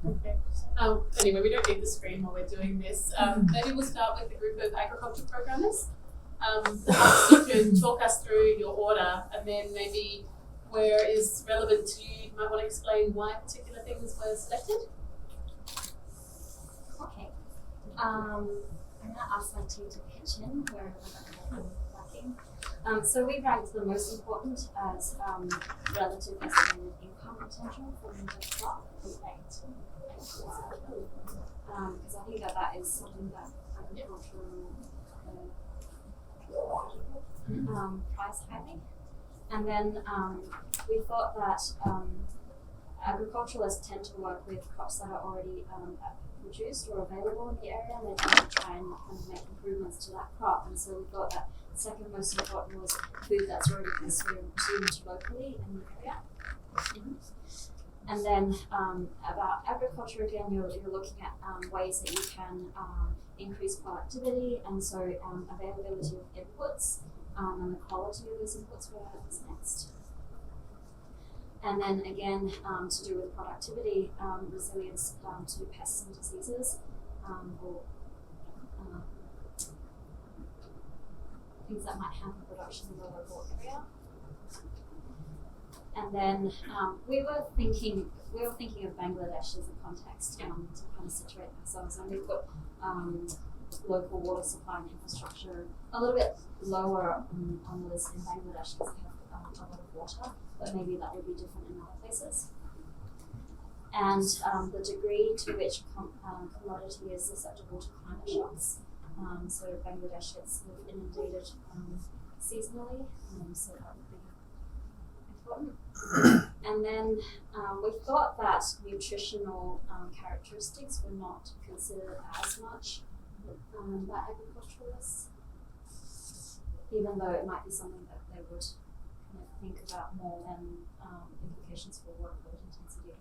Okay. Anyway, we don't need the screen while we're doing this. Maybe we'll start with the group of agriculture programmers. Perhaps you can talk us through your order, and then maybe where is relevant to you, you might want to explain why particular things were selected. Okay. I'm going to ask my team to pitch in where I'm lacking. So we ranked the most important as relative estimated income potential from the crop from because I think that is something that agricultural price highly. And then we thought that agriculturalists tend to work with crops that are already produced or available in the area, and they tend to try and kind of make improvements to that crop. And so we thought that second most important was food that's already consumed locally in the area. And then about agriculture, again, you're looking at ways that you can increase productivity, and so availability of inputs and the quality of those inputs was next. And then again, to do with productivity, resilience to pests and diseases, or things that might hamper production in the local area. And then we were thinking of Bangladesh as a context to kind of situate ourselves, and we put local water supply and infrastructure a little bit lower on the list in Bangladesh because they have a lot of water, but maybe that would be different in other places. And the degree to which commodity is susceptible to climate shocks. So Bangladesh gets inundated seasonally, so that would be important. And then we thought that nutritional characteristics were not considered as much by agriculturalists, even though it might be something that they would kind of think about more than implications for workload intensity.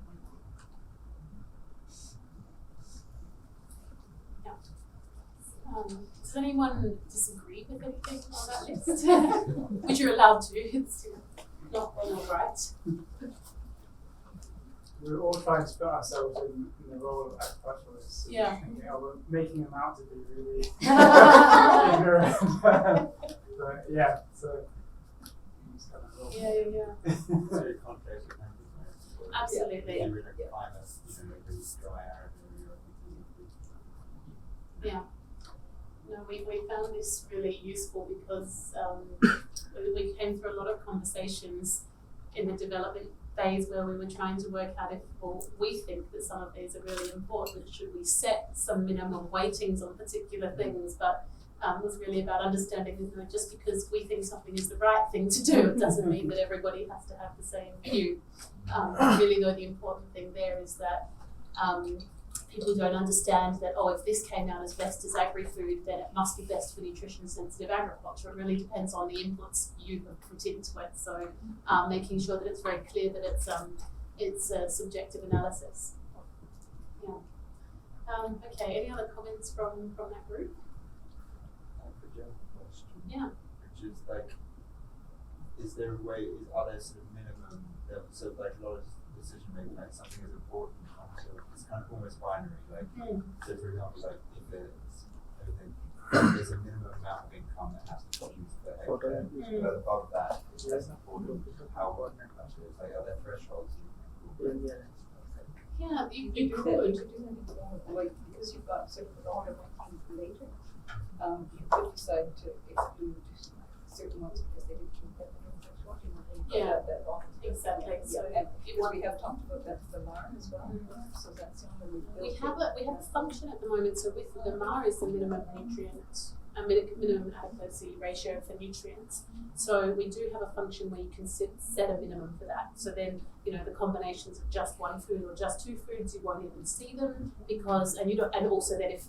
Does anyone disagree with anything on that list? Which you're allowed to. It's not wrong or right. We're all trying to put ourselves in the role of agriculturalists. Yeah. Thinking, we're making them out to be really ignorant. But yeah, so. Yeah. Very complex. Absolutely. Yeah. No, we found this really useful because we came through a lot of conversations in the development phase where we were trying to work out if, well, we think that some of these are really important. Should we set some minimum weightings on particular things? But it was really about understanding that just because we think something is the right thing to do, it doesn't mean that everybody has to have the same view. Really, though, the important thing there is that people don't understand that, if this came out as best as agri-food, then it must be best for nutrition-sensitive agriculture. It really depends on the inputs you have put into it. So making sure that it's very clear that it's a subjective analysis. Yeah. Okay, any other comments from that group? Yeah. Which is like, are there sort of minimum levels? So like a lot of decision making, like something is important. So it's kind of almost binary. Like, so for example, like if there's a minimum amount of income that has to be used per hectare, but above that, it's less important how important that is. Like, are there thresholds? Yeah, you could. Because you've got sort of a lot of things later. You could decide to exclude certain ones because they didn't meet that threshold. Exactly. So because we have talked about that for the MAR as well. So that's the only we have a function at the moment. So with the MAR is the minimum minimum adequacy ratio for nutrients. So we do have a function where you can set a minimum for that. So then the combinations of just one food or just two foods, you won't even see them because and also that if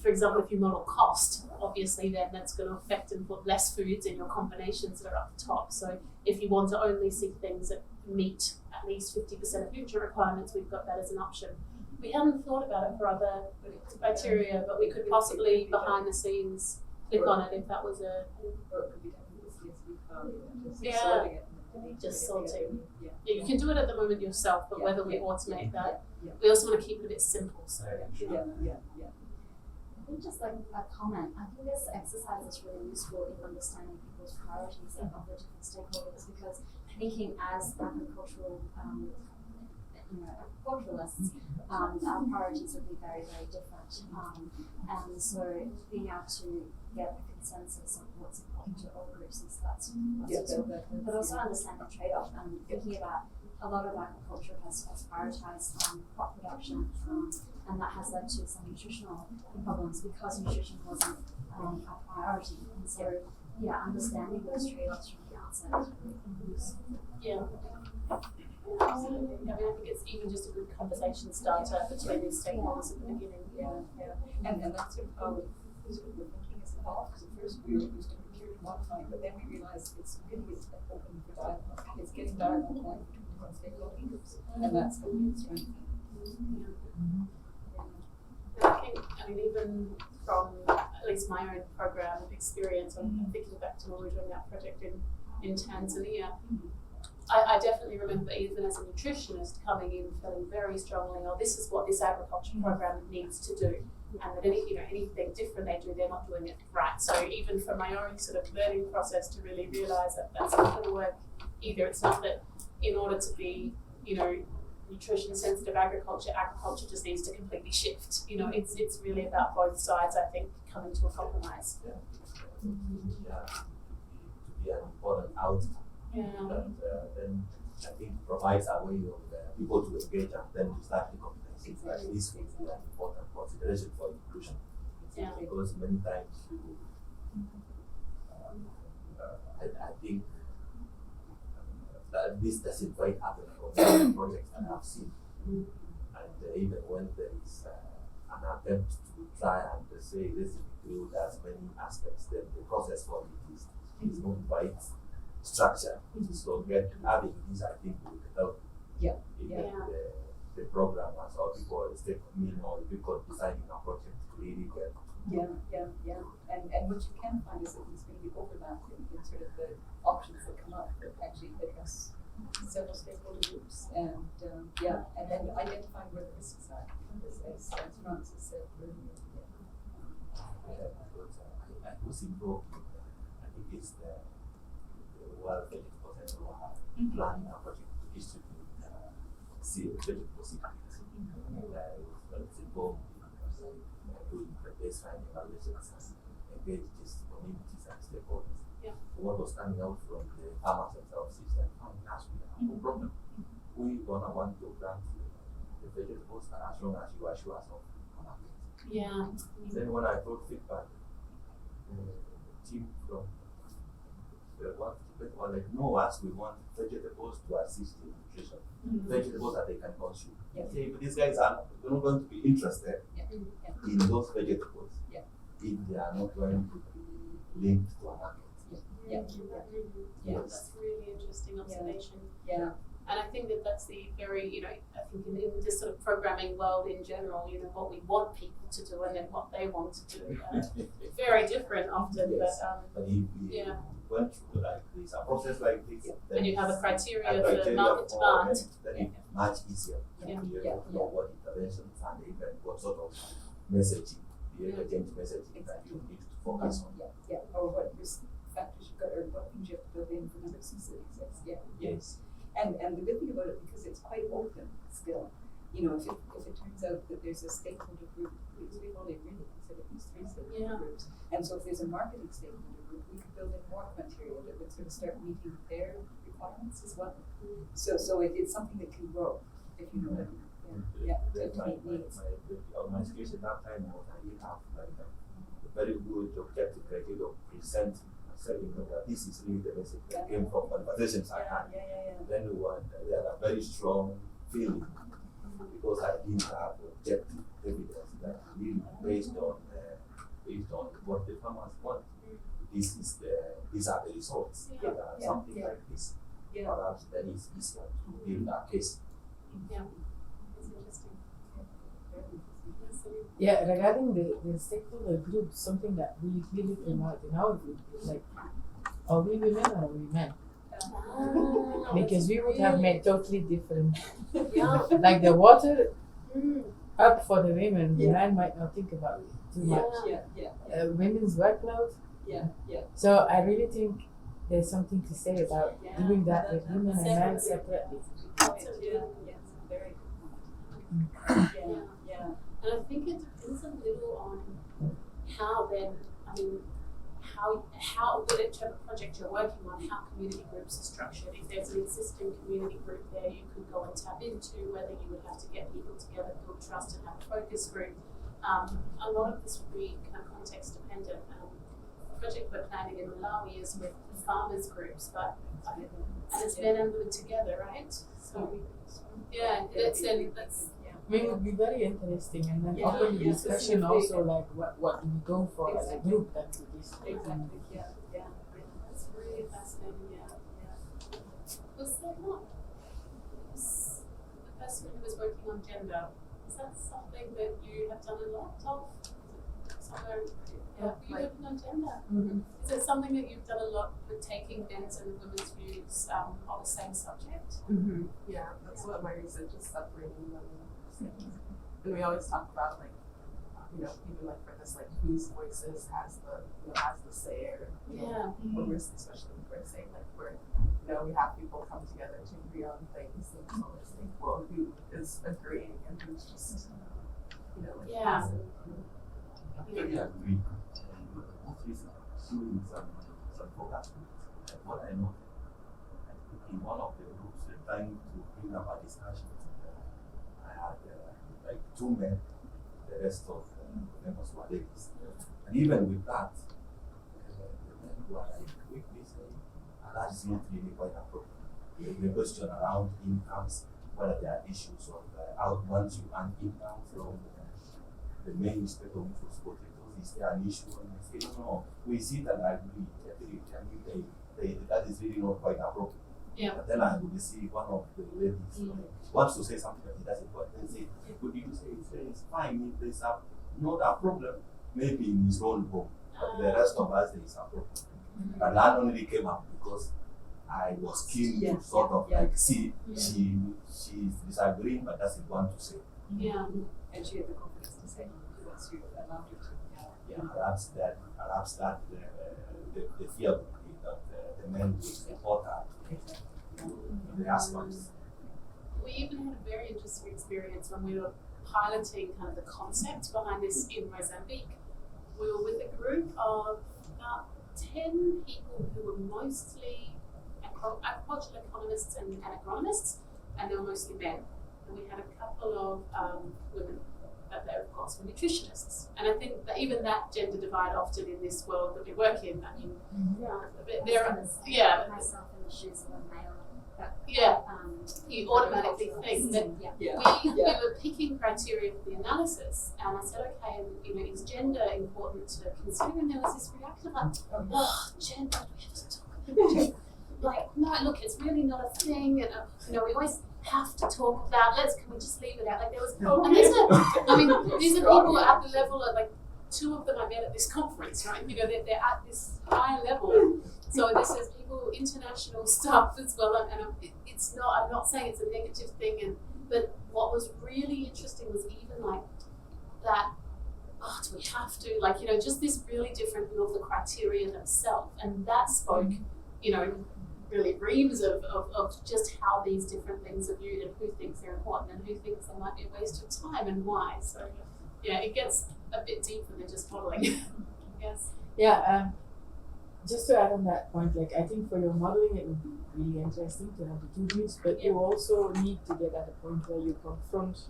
for example, if you model cost, obviously then that's going to affect and put less foods in your combinations that are up the top. So if you want to only see things that meet at least 50% of nutrient requirements, we've got that as an option. We hadn't thought about it for other criteria, but we could possibly behind the scenes click on it if that was a. Or it could be done with CSV file, Yeah. Just sorting. Yeah. Yeah, you can do it at the moment yourself, but Yeah, whether we yeah, automate that, yeah. we also want to keep it a bit simple. So Yeah. I think just like a comment, I think this exercise is really useful in understanding people's priorities of the different stakeholders, because thinking as agricultural, agriculturalists, our priorities would be very, very different. And so being able to get a consensus of what's important to all groups is that's useful. But also understand the trade-off and thinking about a lot of agriculture has prioritized crop production, and that has led to some nutritional problems because nutrition wasn't a priority. And so, understanding those trade-offs from the outset is really useful. yeah. Absolutely. I mean, I think it's even just a good conversation starter between these stakeholders at the beginning. And that's sort of how the thinking is evolved, because at first we were used to procure modifying, but then we realized it's really open for dialogue. It's getting dialogue going between different stakeholder groups, and that's going to be strength. And I think, even from at least my own program experience, I'm thinking back to when we were doing that project in Tanzania. I definitely remember, even as a nutritionist, coming in feeling very strongly, this is what this agriculture program needs to do, and that anything different they do, they're not doing it right. So even from my own sort of learning process to really realise that that's not going to work either. It's not that in order to be, nutrition sensitive agriculture just needs to completely shift. It's really about both sides, I think, coming to a compromise. To be an important outcome. That then I think provides a way of people to engage and then to start recognizing that this will be an important consideration for inclusion. Yeah. Because many times you, I think that this doesn't quite happen for many projects that I've seen. And even when there is an attempt to try and say this include as many aspects, then the process for it is not quite structure. So having this, I think, will help the program as all people or people designing a project really get. And what you can find is that there's going to be overlap in sort of the options that come up that actually address several stakeholder groups, and then identifying where the risks are, as Francis said earlier. I was involved in, I think it's the World Vegetable Center planning a project to distribute vegetable seedlings. And I was involved in doing the baseline evaluations and engage these communities and stakeholders. What was coming out from the farmers themselves is that we have no problem. We gonna want to plant the vegetables as long as you assure us of a market. Yeah. Then when I brought feedback, the team from the work were like, no, as we want vegetables to assist in nutrition, vegetables that they can consume. Okay, but these guys are not going to be interested in those vegetables if they are not going to be linked to a market. That's a really interesting observation. And I think that's the very, I think in this sort of programming world in general, what we want people to do and then what they want to do, very different often. Yes. But if we went through like this, a process like this, then and you have a criteria for criteria market demand. then it's much easier to be able to know what interventions and even what sort of messaging, behavior change messaging that you need to focus on. Or what risk factors you've got, or what things you have to build in for the risks that exist. Yes. And the good thing about it, because it's quite open still, if it turns out that there's a stakeholder group, because we've only really considered these 3 stakeholder groups, and so if there's a marketing stakeholder group, we could build in more material that would sort of start meeting their requirements as well. So it's something that can grow, if you know what I mean. To meet needs. My situation that time was I did have like a very good objective criteria of presenting, saying that this is really the message that came from conversations I had. Then we had a very strong feeling because I didn't have objective evidence that really based on what the farmers want. These are the results. Something like this. Perhaps then it's easier to build a case. It's interesting. Yeah, regarding the stakeholder group, something that really came out in our group is like, are we women or are we men? Because we would have made totally different. Yeah. Like the water Mm. up for the women, the Yeah. men might not think about it too Yeah. much. Yeah. Women's workload. Yeah. So I really think there's something to say about Yeah. doing that with women and men Separately. separately. Yeah. Very good point. Yeah. And I think it depends a little on how then, I mean, how whichever project you're working on, how community groups are structured. If there's an existing community group there you could go and tap into, whether you would have to get people together, build trust and have a focus group. A lot of this would be kind of context dependent. A project we're planning in Malawi is with farmers groups, but and it's men and women together, right? So yeah, that's I mean, it would be very interesting, and then Yeah, open the yeah, discussion specifically. also, like what do we go for as a Exactly. group that we just Exactly. Yeah. That's really fascinating, yeah. Was there not the person who was working on gender, is that something that you have done a lot of? Somewhere, yeah, you working on gender? Mm-hmm. Is it something that you've done a lot with taking men's and women's views on the same subject? Mm-hmm. Yeah, that's what my research is separating them. And we always talk about like, even like for this, like whose voices has the say, or Yeah. when we're especially when we're saying like we have people come together to agree on things, and it's always like, well, who is agreeing and who's just like Yeah. passive. Actually, I agree. Most recently, doing some focus groups. And what I know, in one of the groups, trying to bring up a discussion, I had like 2 men, the rest of the members were ladies. And even with that, the men were like quickly saying, that is not really quite appropriate. The question around incomes, whether there are issues of once you earn income from the main newspaper which was potatoes, is there an issue? And I say, no, we see that I agree. That is really not quite appropriate. Yeah. But then I would see one of the ladies wants to say something that he doesn't want. Then say, could you say it's fine if there's not a problem, maybe in his own home. But the rest of us there is a problem. But that only came up because I was keen to sort of like see she's disagreeing but doesn't want to say. Yeah. And she had the confidence to say once you allowed her to. Yeah, perhaps that the fear would be that the men will support her in the husbands. We even had a very interesting experience when we were piloting kind of the concept behind this in Mozambique. We were with a group of about 10 people who were mostly agricultural economists and agronomists, and they were mostly men. And we had a couple of women, but they of course were nutritionists. And I think that even that gender divide often in this world that we work in, I mean, there are, myself in the shoes of a male. you automatically think that we were picking criteria for the analysis, and I said, okay, is gender important to consider? And there was this reaction like, oh, gender, we have to talk about it. Like, no, look, it's really not a thing, and we always have to talk about. Can we just leave it out? Like there was, and these are people at the level of like 2 of them I met at this conference, right? They're at this high level. So this is people, international stuff as well, and it's not. I'm not saying it's a negative thing, but what was really interesting was even like that. Oh, do we have to just this really different view of the criteria themselves, and that spoke, really reams of just how these different things are viewed and who thinks they're important and who thinks they might be a waste of time and why. So yeah, it gets a bit deeper than just modeling. Yes. Yeah. Just to add on that point, I think for your modeling it would be really interesting to have the 2 views, but you also need to get at a point where you confront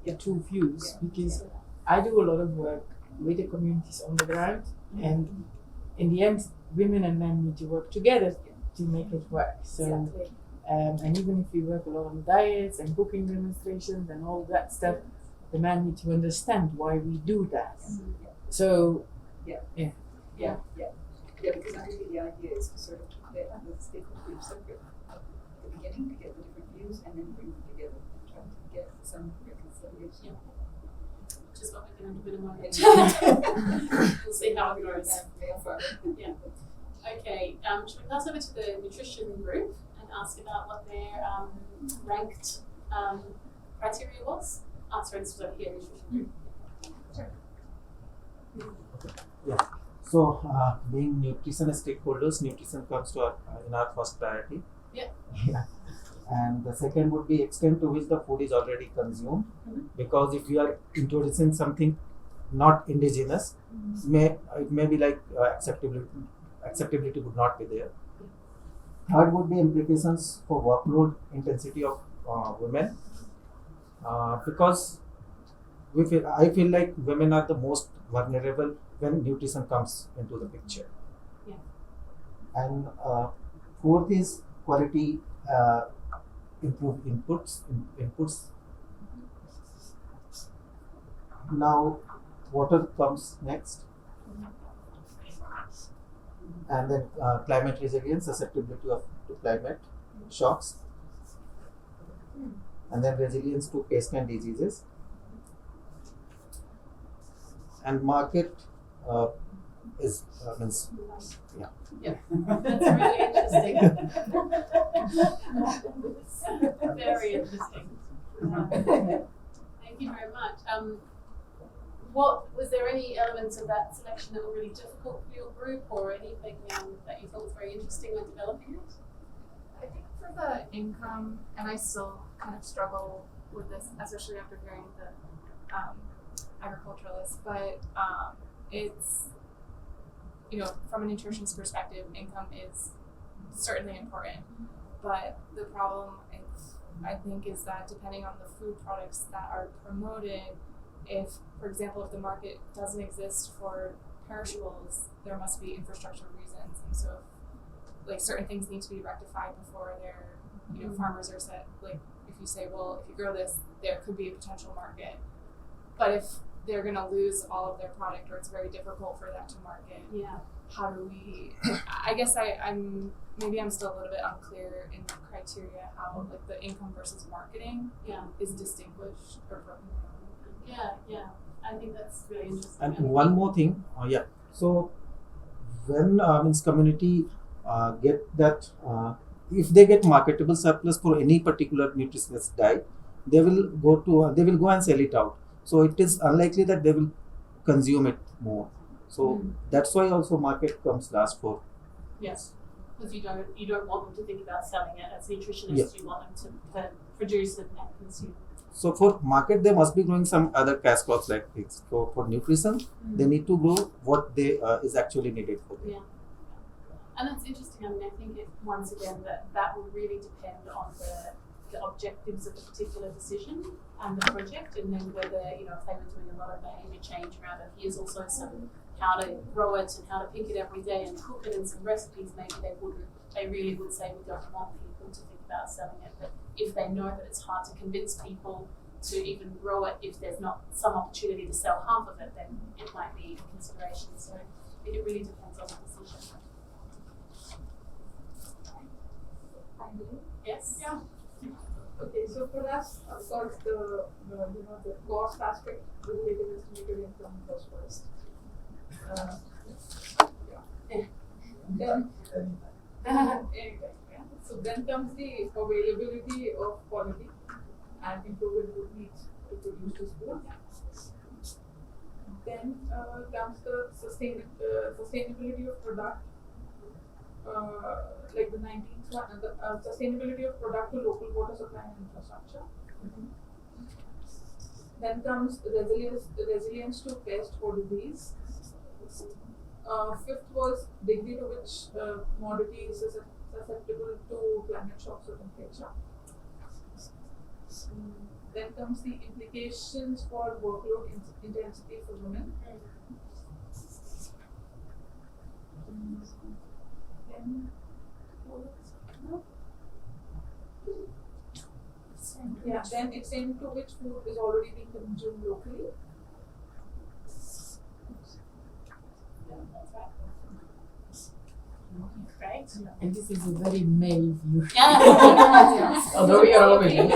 the 2 views, because I do a lot of work with the communities on the ground, and in the end, women and men need to work together to make it work. So, and even if we work a lot on diets and cooking demonstrations and all that stuff, the men need to understand why we do that. So, because I think the idea is to sort of keep the stakeholder groups separate at the beginning to get the different views and then bring them together and try to get some reconciliation. Which is what we're going to do in a moment. We'll see how it goes. Okay, should we pass over to the nutrition group and ask about what their ranked criteria was? Sorry, this was over here, nutrition group. So, being nutrition stakeholders, nutrition comes to our, in our first priority. Yep. Yeah. And the second would be extent to which the food is already consumed, because if you are introducing something not indigenous, it may be like acceptability would not be there. Third would be implications for workload intensity of women, because I feel like women are the most vulnerable when nutrition comes into the picture. Yeah. And fourth is quality, improve inputs. Now, water comes next, and then climate resilience, susceptibility to climate shocks, and then resilience to pest and diseases. And market is means Yeah, that's really interesting. Very interesting. Thank you very much. Was there any elements of that selection that were really difficult for your group, or anything that you thought was very interesting when developing it? I think for the income, and I still kind of struggle with this, especially after hearing the agriculturalist, but it's, from a nutritionist perspective, income is certainly important, but the problem I think is that depending on the food products that are promoted, if, for example, if the market doesn't exist for perishables, there must be infrastructure reasons, and so if, certain things need to be rectified before they're, farmers are set, if you say, well, if you grow this, there could be a potential market, but if they're going to lose all of their product, or it's very difficult for that to market. Yeah. How do we? I guess I'm still a little bit unclear in the criteria how the income versus marketing is distinguished or broken down. Yeah. I think that's really interesting. And one more thing, so when means community get that if they get marketable surplus for any particular nutritionist diet, they will go and sell it out. So it is unlikely that they will consume it more. So that's why also market comes last for. Yes, because you don't want them to think about selling it as nutritionists. You want them to produce it and consume. So for market, they must be growing some other cash crops like this. So for nutrition, they need to grow what they is actually needed for them. Yeah. And that's interesting. I think once again that will really depend on the objectives of a particular decision and the project, and then whether if they were doing a lot of behaviour change around it, here's also some how to grow it and how to pick it every day and cook it and some recipes. Maybe they really would say we don't want people to think about selling it, but if they know that it's hard to convince people to even grow it, if there's not some opportunity to sell half of it, then it might be a consideration. So it really depends on the decision. Yes. Yeah. Okay, so for us, of course, the cost aspect related estimated income was first. So then comes the availability of quality and improvement would need to produce this food. Then comes the sustainability of product. Like the 19th one, the sustainability of product to local water supply and infrastructure. Then comes resilience to pest or disease. Fifth was degree to which commodity is susceptible to climate shocks or temperature. Then comes the implications for workload intensity for women. Then extent to which food is already being consumed locally. Great. And this is a very male view. Although we are all women.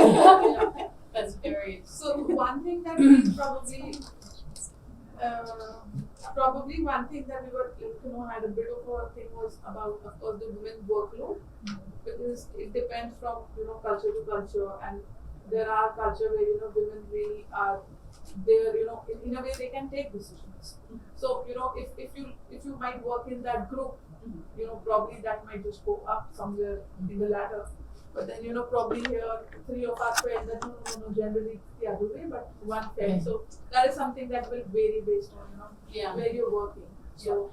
That's very. So one thing that we probably probably one thing that we were, had a bit of a thing was about, of course, the women's workload, because it depends from, culture to culture, and there are culture where, women really are there, in a way they can take decisions. So, if you might work in that group, probably that might just go up somewhere in the ladder. But then, probably here, 3 of us felt that no, generally it's the other way, but one felt. So that is something that will vary based on, where you're working. So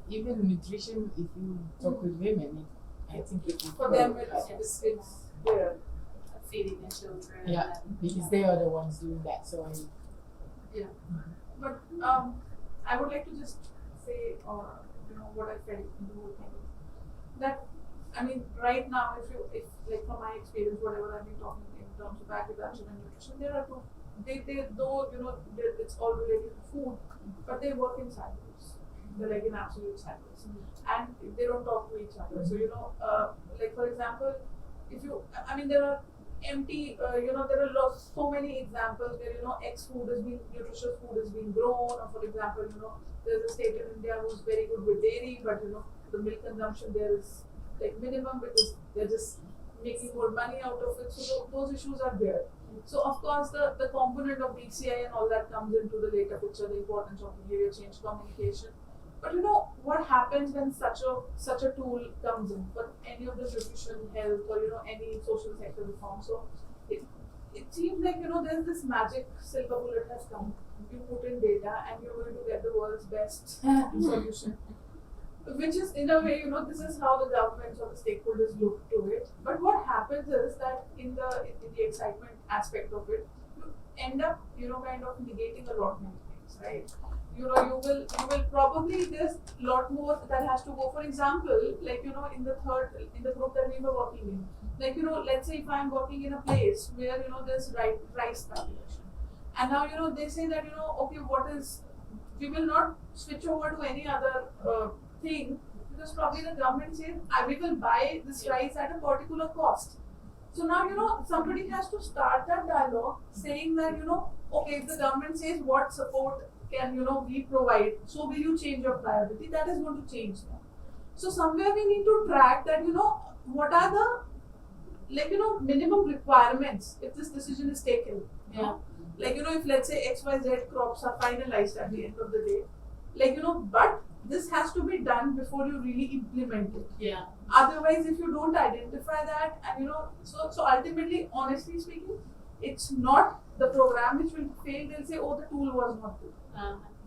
even nutrition, if you talk with women, I think it for them it's there. Feeding their children. Yeah, because they are the ones doing that. So But I would like to just say, what I felt in the whole thing is that, I mean, right now, if like from my experience, whatever I've been talking in terms of agriculture and nutrition, there are two. They though it's all related to food, but they work in silos. They're like in absolute silos, and they don't talk to each other. So like for example, there are empty, there are so many examples where nutritious food is being grown, or for example, there's a state in India who's very good with dairy, but the milk consumption there is like minimum because they're just making more money out of it. So those issues are there. So of course the component of BCI and all that comes into the later picture, the importance of behavior change communication. But what happens when such a tool comes in for any of the nutrition, health, or any social sector reform? So it seems like there's this magic silver bullet has come. You put in data and you're going to get the world's best solution. Which is in a way, this is how the governments or the stakeholders look to it. But what happens is that in the excitement aspect of it, you end up, kind of negating a lot many things, right? You will probably, there's a lot more that has to go. For example, like, in the group that we were working in, like, let's say if I'm working in a place where, there's rice cultivation. And now, they say that, okay, we will not switch over to any other thing, because probably the government says, we will buy this rice at a particular cost. So now, somebody has to start that dialogue saying that, okay, if the government says what support can, we provide, so will you change your priority? That is going to change now. So somewhere we need to track that, what are the, minimum requirements if this decision is taken. Yeah. Like, if let's say XYZ crops are finalized at the end of the day, like, but this has to be done before you really implement it. Yeah. Otherwise, if you don't identify that, and so ultimately, honestly speaking, it's not the program which will fail. They'll say, oh, the tool was not good.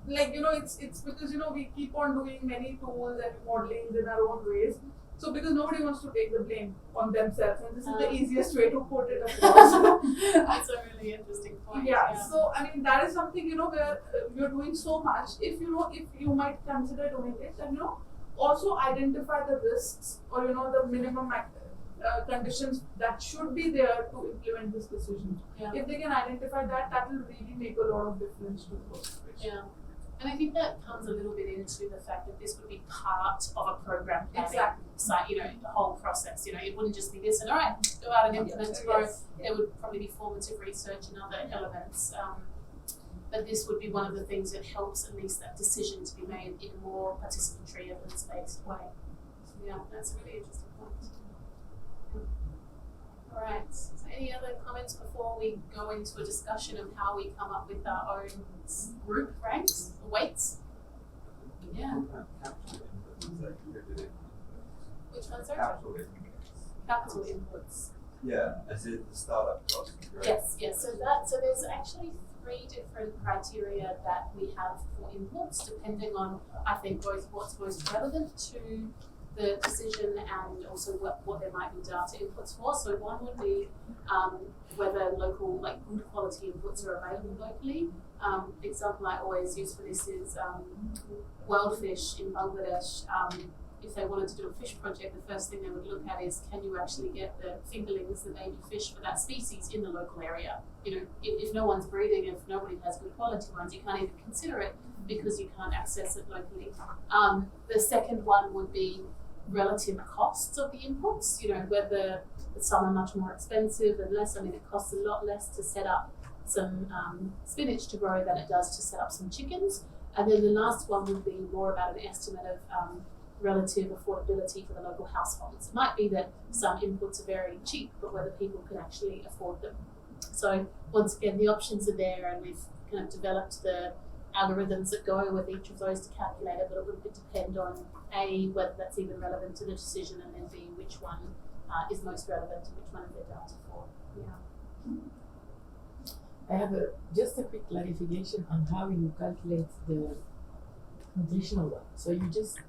Like, it's because, we keep on doing many tools and modelings in our own ways. So because nobody wants to take the blame on themselves, and this is the easiest way to put it across. That's a really interesting point. Yeah. So I mean, that is something where you're doing so much. If you might consider doing it, and also identify the risks or the minimum conditions that should be there to implement this decision. Yeah. If they can identify that, that will really make a lot of difference to the situation. Yeah. And I think that comes a little bit into the fact that this would be part of a program planning. Exactly. Site, the whole process. It wouldn't just be this and all right, go out and implement tomorrow. Yes. There would probably be formative research and other elements. But this would be one of the things that helps at least that decision to be made in a more participatory, evidence-based way. So yeah, that's a really interesting point. All right. So any other comments before we go into a discussion of how we come up with our own group ranks, weights? Yeah. Which ones are? Capital inputs. Yeah, as in the startup cost. Right? Yes. So there's actually 3 different criteria that we have for inputs, depending on, I think, both what's most relevant to the decision and also what there might be data inputs for. So one would be whether local, good quality inputs are available locally. The example I always use for this is wild fish in Bangladesh. If they wanted to do a fish project, the first thing they would look at is, can you actually get the fingerlings, the baby fish for that species in the local area? If no one's breeding, if nobody has good quality ones, you can't even consider it because you can't access it locally. The second one would be relative costs of the inputs, whether some are much more expensive and less. I mean, it costs a lot less to set up some spinach to grow than it does to set up some chickens. And then the last one would be more about an estimate of relative affordability for the local households. It might be that some inputs are very cheap, but whether people can actually afford them. So once again, the options are there, and we've kind of developed the algorithms that go with each of those to calculate it, but it would depend on A, whether that's even relevant to the decision, and then B, which one is most relevant and which one is their data for. Yeah. I have just a quick clarification on how you calculate the nutritional one. So you just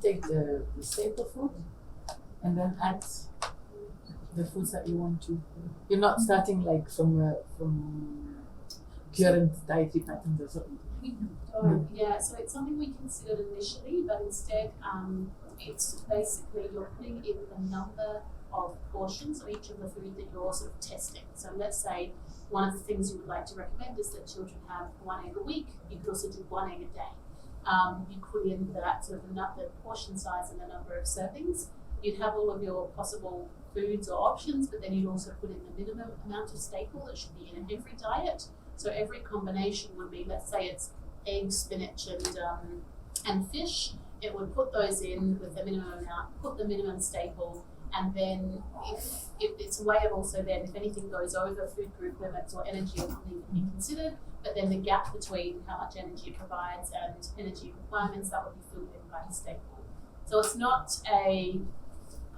take the staple food and then add the foods that you want to. You're not starting like from current dietary patterns or something. Yeah, so it's something we considered initially, but instead it's basically you're putting in the number of portions of each of the food that you're sort of testing. So let's say one of the things you would like to recommend is that children have 1 egg a week. You could also do 1 egg a day. You put in that sort of the portion size and the number of servings. You'd have all of your possible foods or options, but then you'd also put in the minimum amount of staple that should be in every diet. So every combination would be, let's say it's eggs, spinach, and fish. It would put those in with the minimum amount, put the minimum staple, and then if it's a way of also then if anything goes over food group limits or energy, it wouldn't even be considered. But then the gap between how much energy it provides and energy requirements, that would be filled in by the staple. So it's not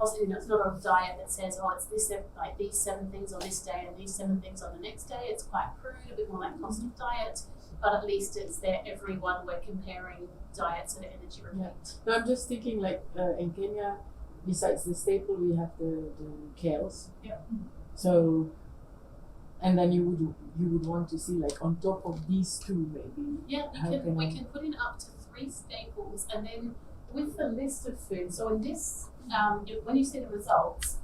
it's not a diet that says, oh, it's this like these 7 things on this day and these 7 things on the next day. It's quite crude, a bit more like cost of diet, but at least it's there every one we're comparing diets and energy requirement. Yeah. No, I'm just thinking like in Kenya, besides the staple, we have the kales. Yeah. So, and then you would want to see like on top of these 2 maybe. Yeah, we can put in up to 3 staples, and then with the list of foods. So in this, when you see the results,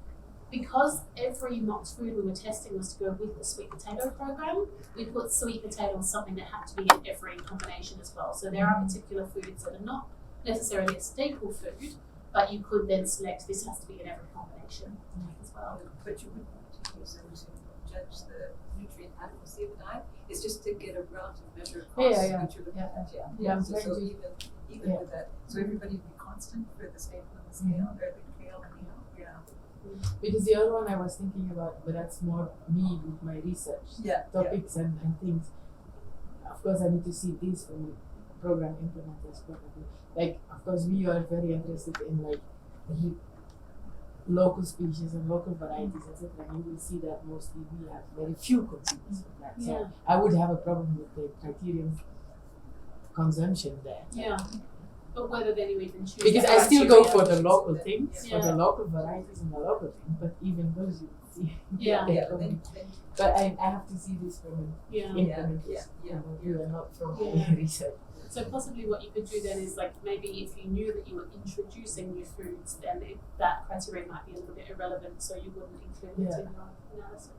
because every Mox food we were testing was to go with the sweet potato program, we put sweet potato as something that had to be in every combination as well. So there are particular foods that are not necessarily a staple food, but you could then select this has to be in every combination as well. But you wouldn't want to use them to judge the nutrient adequacy of the diet. It's just to get a relative measure of cost, which you're looking at. Yeah. So even with that, so everybody would be constant for the staple and the scale, or the kale and the Because the other one I was thinking about, but that's more me with my research topics and things. Of course, I need to see these from program implementers probably. Like, of course, we are very interested in like local species and local varieties, etc. And you will see that mostly we have very few consumers of that. So I would have a problem with the criterion consumption there. Yeah. But whether then you even choose because I still go for the local things, for the local varieties and the local things, but even those you see. But I have to see this from implementers. You are not from research. So possibly what you could do then is like maybe if you knew that you were introducing new foods, then that criteria might be a little bit irrelevant, so you wouldn't include it in your analysis.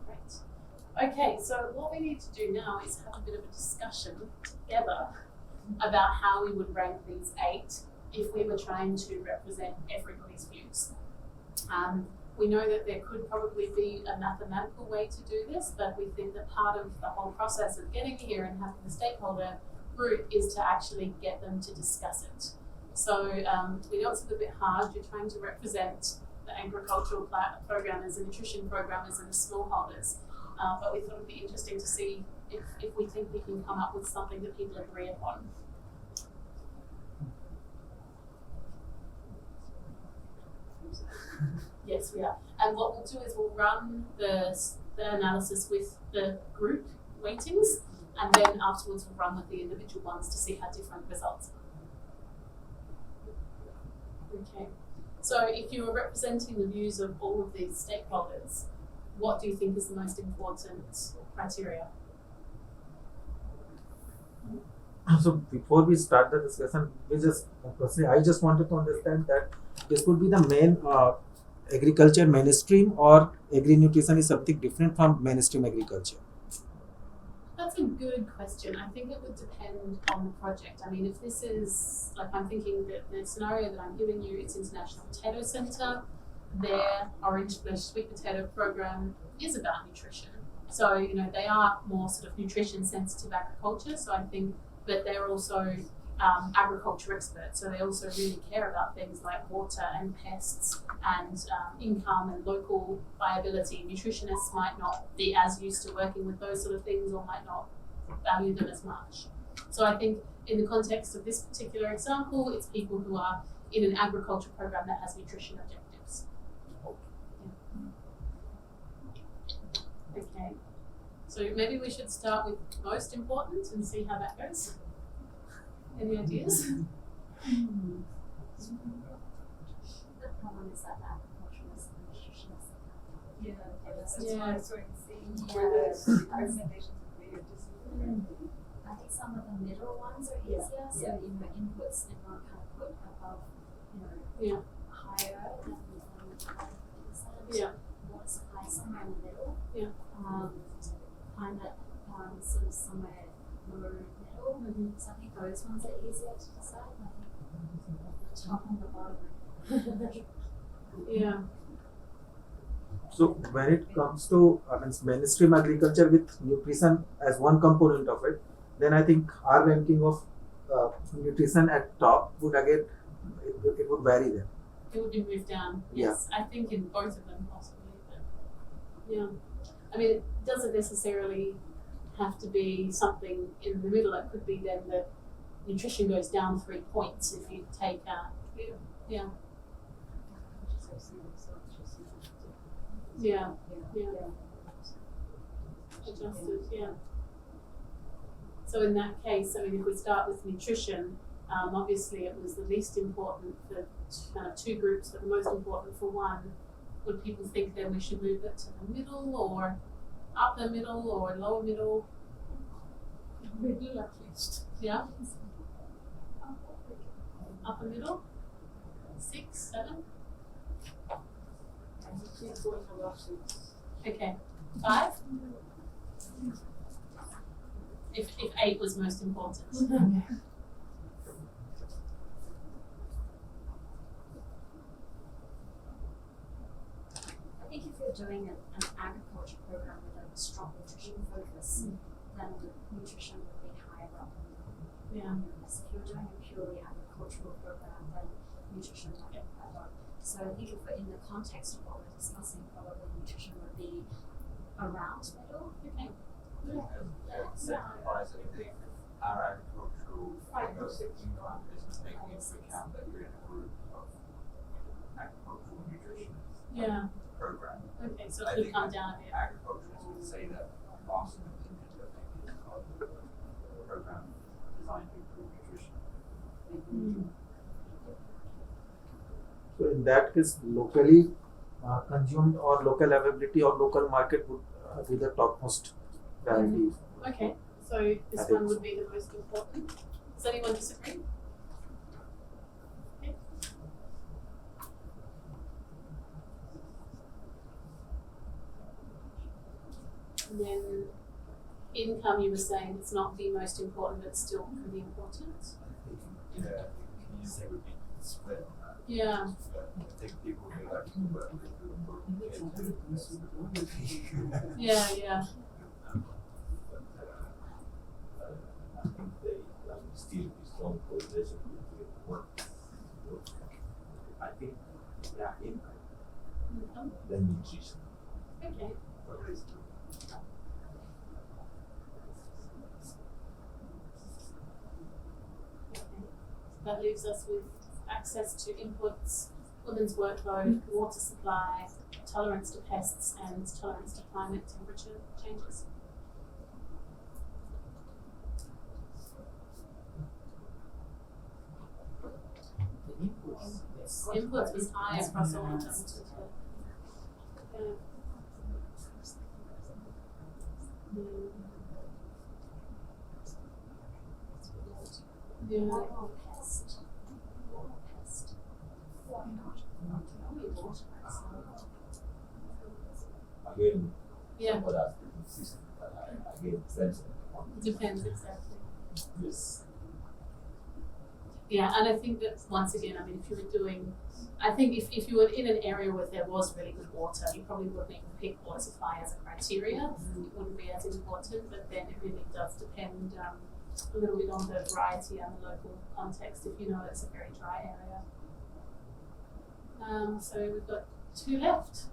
Great. Okay, so what we need to do now is have a bit of a discussion together about how we would rank these 8 if we were trying to represent everybody's views. We know that there could probably be a mathematical way to do this, but we think that part of the whole process of getting here and having the stakeholder group is to actually get them to discuss it. So we know it's a little bit hard. You're trying to represent the agricultural programmers and nutrition programmers and the smallholders, but we thought it would be interesting to see if we think we can come up with something that people agree upon. Yes, we are. And what we'll do is we'll run the analysis with the group weightings, and then afterwards we'll run with the individual ones to see how different results are. Okay. So if you were representing the views of all of these stakeholders, what do you think is the most important criteria? So before we start the discussion, I just wanted to understand that this would be the main agriculture mainstream, or agri-nutrition is something different from mainstream agriculture? That's a good question. I think it would depend on the project. I mean, if this is, like I'm thinking that the scenario that I'm giving you, it's International Potato Centre, their orange flesh sweet potato program is about nutrition. So, you know, they are more sort of nutrition sensitive agriculture. So I think, but they're also agriculture experts. So they also really care about things like water and pests and income and local viability. Nutritionists might not be as used to working with those sort of things or might not value them as much. So I think in the context of this particular example, it's people who are in an agriculture program that has nutrition objectives. Okay, so maybe we should start with most important and see how that goes. Any ideas? The problem is that agriculturalists and nutritionists That's Yeah. why I'm sort of seeing Yeah. where the recommendations are created just I think some of the middle ones are easier. So Yeah. you know, inputs everyone kind of put above, you know, Yeah. higher than 50%. Yeah. Water supply somewhere in the middle. Yeah. Climate sort of somewhere low middle. Mm-hmm. So I think those ones are easier to decide. I think the top and the bottom. Yeah. So when it comes to mainstream agriculture with nutrition as one component of it, then I think our ranking of nutrition at top would again it would vary there. It would be moved down. Yes, I think in both of them possibly. But yeah, I mean, it doesn't necessarily have to be something in the middle. It could be then that nutrition goes down 3 points if you take out. Yeah. Yeah. Adjusted. Yeah. So in that case, I mean, if we start with nutrition, obviously it was the least important for kind of 2 groups, but the most important for one. Would people think then we should move it to the middle or upper middle or lower middle? Middle at least. Yeah. Upper middle? 6, 7? Keep going above 6. Okay. 5? If 8 was most important. I think if you're doing an agriculture program with a strong nutrition focus, then nutrition would be higher up on the Yeah. list. If you're doing a purely agricultural program, then nutrition might be quite low. So I think if we're in the context of what we're discussing, probably nutrition would be around middle. Okay. Sacrifice, I think our agricultural 5 to 6. income isn't taking into account that you're in a group of agricultural nutritionists Yeah. program. Okay, so I it could think come down a bit. agriculturists would say that vast opinion that maybe it's not a program designed to improve nutrition. So in that case, locally consumed or local availability or local market would be the topmost priority. Okay, so this I think one would so. be the most important. Does anyone disagree? Okay. And then income, you were saying it's not the most important, but still pretty important. I think the community would be split on that. Yeah. But I think people who like to work with the Yeah, yeah. I think they still be strong correlation between work. I think income, Income. then nutrition. Okay. That leaves us with access to inputs, women's workload, water supply, tolerance to pests, and tolerance to climate temperature changes. Inputs was high across all of them. Yeah. What about pest? What about pest? Why not? Only water. Again, Yeah. some others consistent, but again, depends on Depends exactly. yes. Yeah, and I think that once again, I mean, if you were doing, I think if you were in an area where there was really good water, you probably wouldn't even pick water supply as a criteria. It wouldn't be as important, but then it really does depend a little bit on the variety and the local context. If you know it's a very dry area. So we've got 2 left: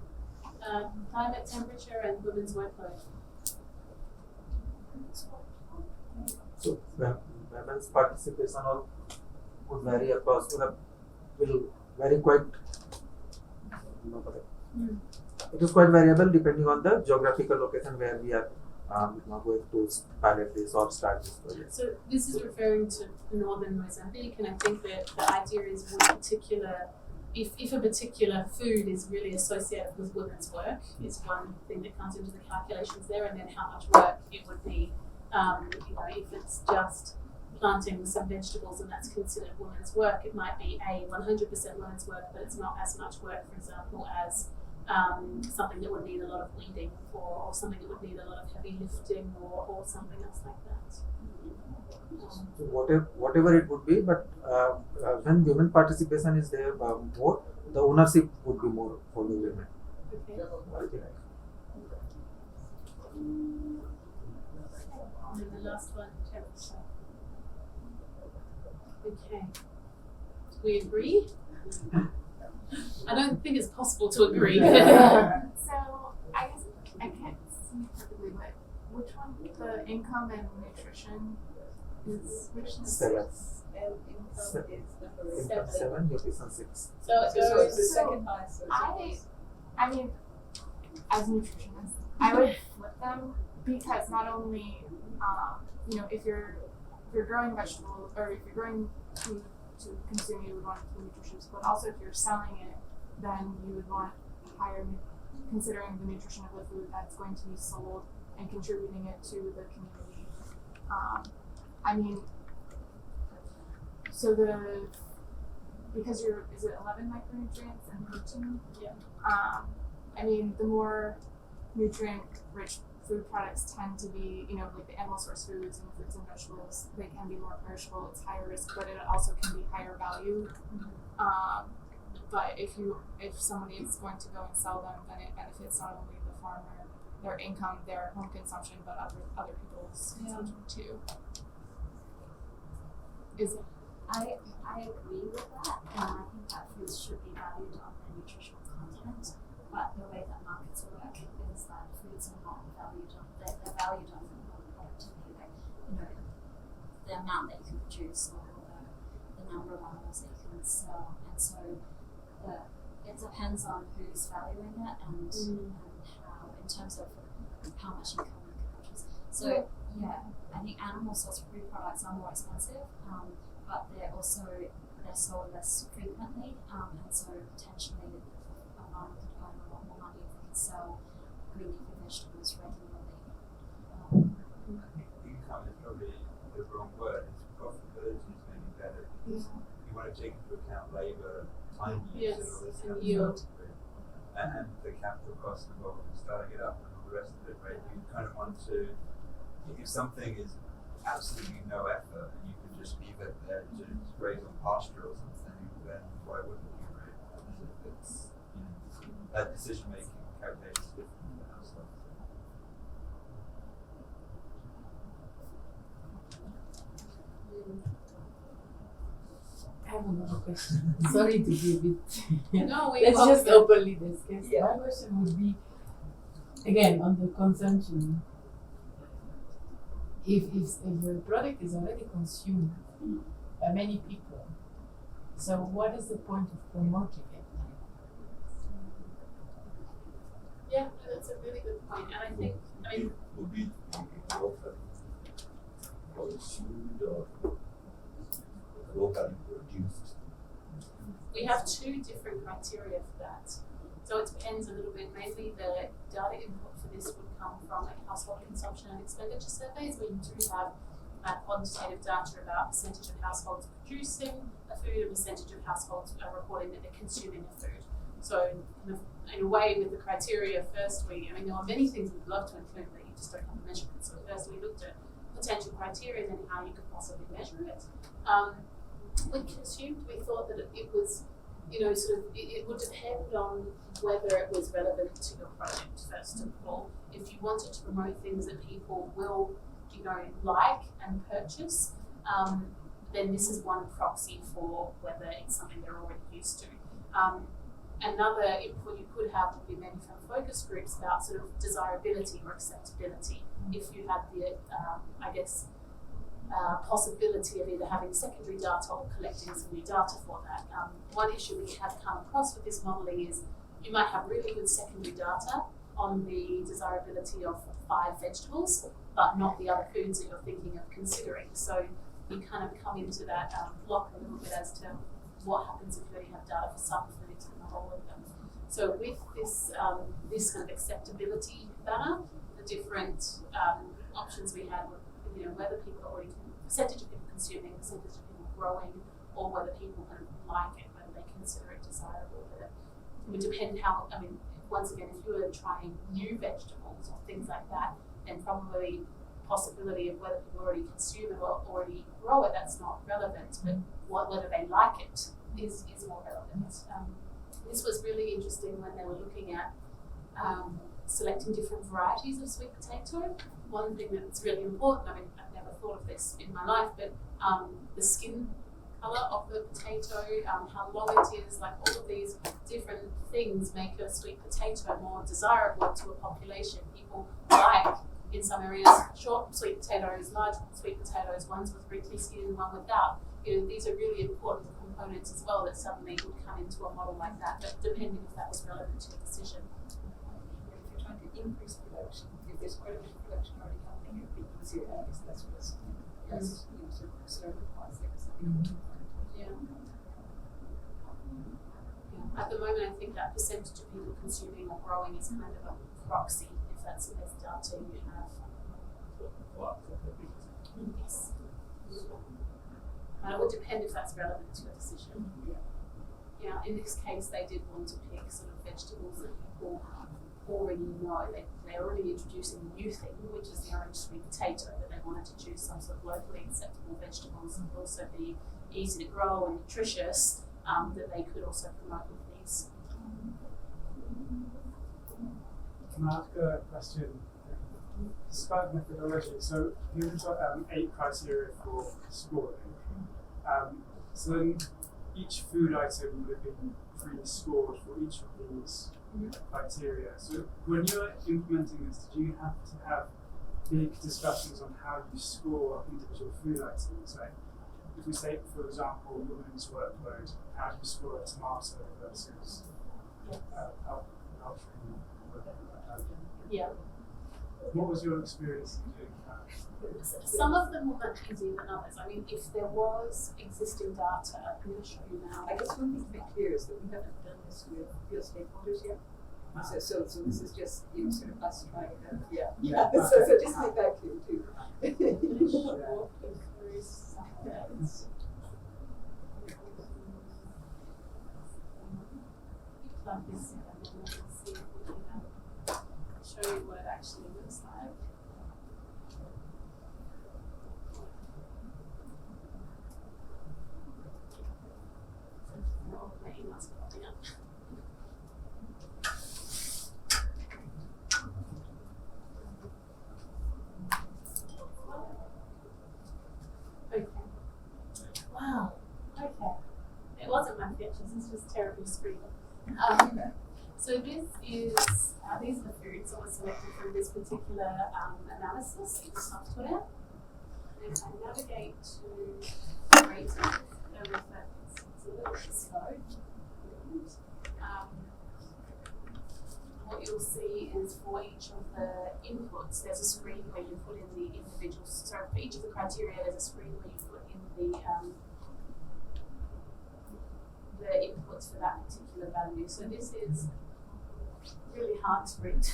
climate, temperature, and women's workload. So women's participation would vary across, will vary quite. It is quite variable depending on the geographical location where we are going to pilot this or start this project. So this is referring to northern Mozambique, and I think that the idea is one particular, if a particular food is really associated with women's work, is one thing that comes into the calculations there, and then how much work it would be. If it's just planting some vegetables and that's considered women's work, it might be 100% women's work, but it's not as much work, for example, as something that would need a lot of weeding or something that would need a lot of heavy lifting or something else like that. So whatever it would be, but when women participation is there more, the ownership would be more for the women. Okay. I think. And then the last one, temperature. Okay. Do we agree? I don't think it's possible to agree. So I guess I can't see perfectly, but which one? The income and nutrition is which is 7. And income is number Income 7, nutrition 6. So it So it's goes. the second highest. So I mean, as a nutritionist, I would flip them because not only, if you're growing vegetables or if you're growing food to consume, you would want it to be nutritious, but also if you're selling it, then you would want higher, considering the nutrition of the food that's going to be sold and contributing it to the community. Because is it 11 micronutrients and protein? Yeah. The more nutrient-rich food products tend to be, like the animal source foods and fruits and vegetables, they can be more perishable, it's higher risk, but it also can be higher value. But if somebody is going to go and sell them, then it benefits not only the farmer, their income, their home consumption, but other people's consumption too. I agree with that, and I think that foods should be valued on their nutritional content. But the way that markets work is that foods are not valued on they're valued on productivity, the amount that you can produce or the number of animals that you can sell, and so it depends on who's valuing it and how, in terms of how much income you can produce. So I think animal source food products are more expensive, but they're sold less frequently, and so potentially a farmer could earn a lot more money if they could sell green leafy vegetables regularly. Income is probably the wrong word. It's profitability is maybe better because you want to take into account labour, time use, and all this kind of yield. stuff. And the capital cost involved in starting it up and all the rest of it, right? You kind of want to, if something is absolutely no effort and you can just leave it there to graze on pasture or something, then why wouldn't you, right? It's, that decision making calculation is different than that stuff. I have another question. Sorry to be a bit. No, we Let's just openly discuss. Yeah. My question would be, again, on the consumption. If the product is already consumed by many people, so what is the point of promoting it? Yeah, that's a really good point, and I think, would be consumed or locally produced. we have 2 different criteria for that. So it depends a little bit. Mainly the data input for this would come from household consumption and expenditure surveys, where you do have quantitative data about percentage of households producing a food and percentage of households are reporting that they're consuming a food. So in a way, with the criteria, first there are many things we'd love to include, but you just don't have the measurements. So first we looked at potential criteria and how you could possibly measure it. when consumed, we thought that it was, it would depend on whether it was relevant to your project, first of all. If you wanted to promote things that people will, like and purchase, then this is one proxy for whether it's something they're already used to. Another input you could have would be maybe from focus groups about sort of desirability or acceptability. If you had the, possibility of either having secondary data or collecting some new data for that. One issue we have come across with this modelling is you might have really good secondary data on the desirability of 5 vegetables, but not the other foods that you're thinking of considering. So you kind of come into that block a little bit as to what happens if you only have data for some foods and not all of them. So with this this kind of acceptability banner, the different options we had were, whether people are already, percentage of people consuming, percentage of people growing, or whether people kind of like it, whether they consider it desirable. But it would depend how, once again, if you were trying new vegetables or things like that, then probably possibility of whether people already consume it or already grow it, that's not relevant, but whether they like it is more relevant. This was really interesting when they were looking at selecting different varieties of sweet potato. One thing that's really important, I've never thought of this in my life, but the skin colour of the potato, how long it is, like all of these different things make a sweet potato more desirable to a population. People like, in some areas, short sweet potatoes, large sweet potatoes, ones with wrinkly skin, one without. These are really important components as well that suddenly would come into a model like that, but depending if that was relevant to your decision. If you're trying to increase production, if there's quite a bit of production already happening, it would be easier and it's less risk. Less, sort of external costs there. Yeah. At the moment, I think that percentage of people consuming or growing is kind of a proxy, if that's the best data you have. Yes. And it would depend if that's relevant to your decision. Yeah, in this case, they did want to pick sort of vegetables that people already know. They're already introducing a new thing, which is the orange sweet potato, but they wanted to choose some sort of locally acceptable vegetables that would also be easy to grow and nutritious, that they could also promote with these. Can I ask a question? Describe methodology. So you've got 8 criteria for scoring. So then each food item would have been pre-scored for each of these criteria. So when you're implementing this, do you have to have big discussions on how you score individual food items? Like if we say, for example, women's workload, how do you score a tomato versus poultry? Yeah. What was your experience in doing that? Some of them were much easier than others. If there was existing data, I'm going to show you now. I guess one thing to be clear is that we haven't done this with real stakeholders yet. So this is just sort of us trying to so just make that clear too. Show you what it actually looks like. Oh, my email's popping up. Okay. Wow. Okay. It wasn't my pictures, it's just terrible screen. So this is, these are the foods that were selected from this particular analysis software. And if I navigate to rating, it's a little bit slow. What you'll see is for each of the inputs, there's a screen where you put in the individual, so for each of the criteria, there's a screen where you put in the inputs for that particular value. So this is really hard to read. Is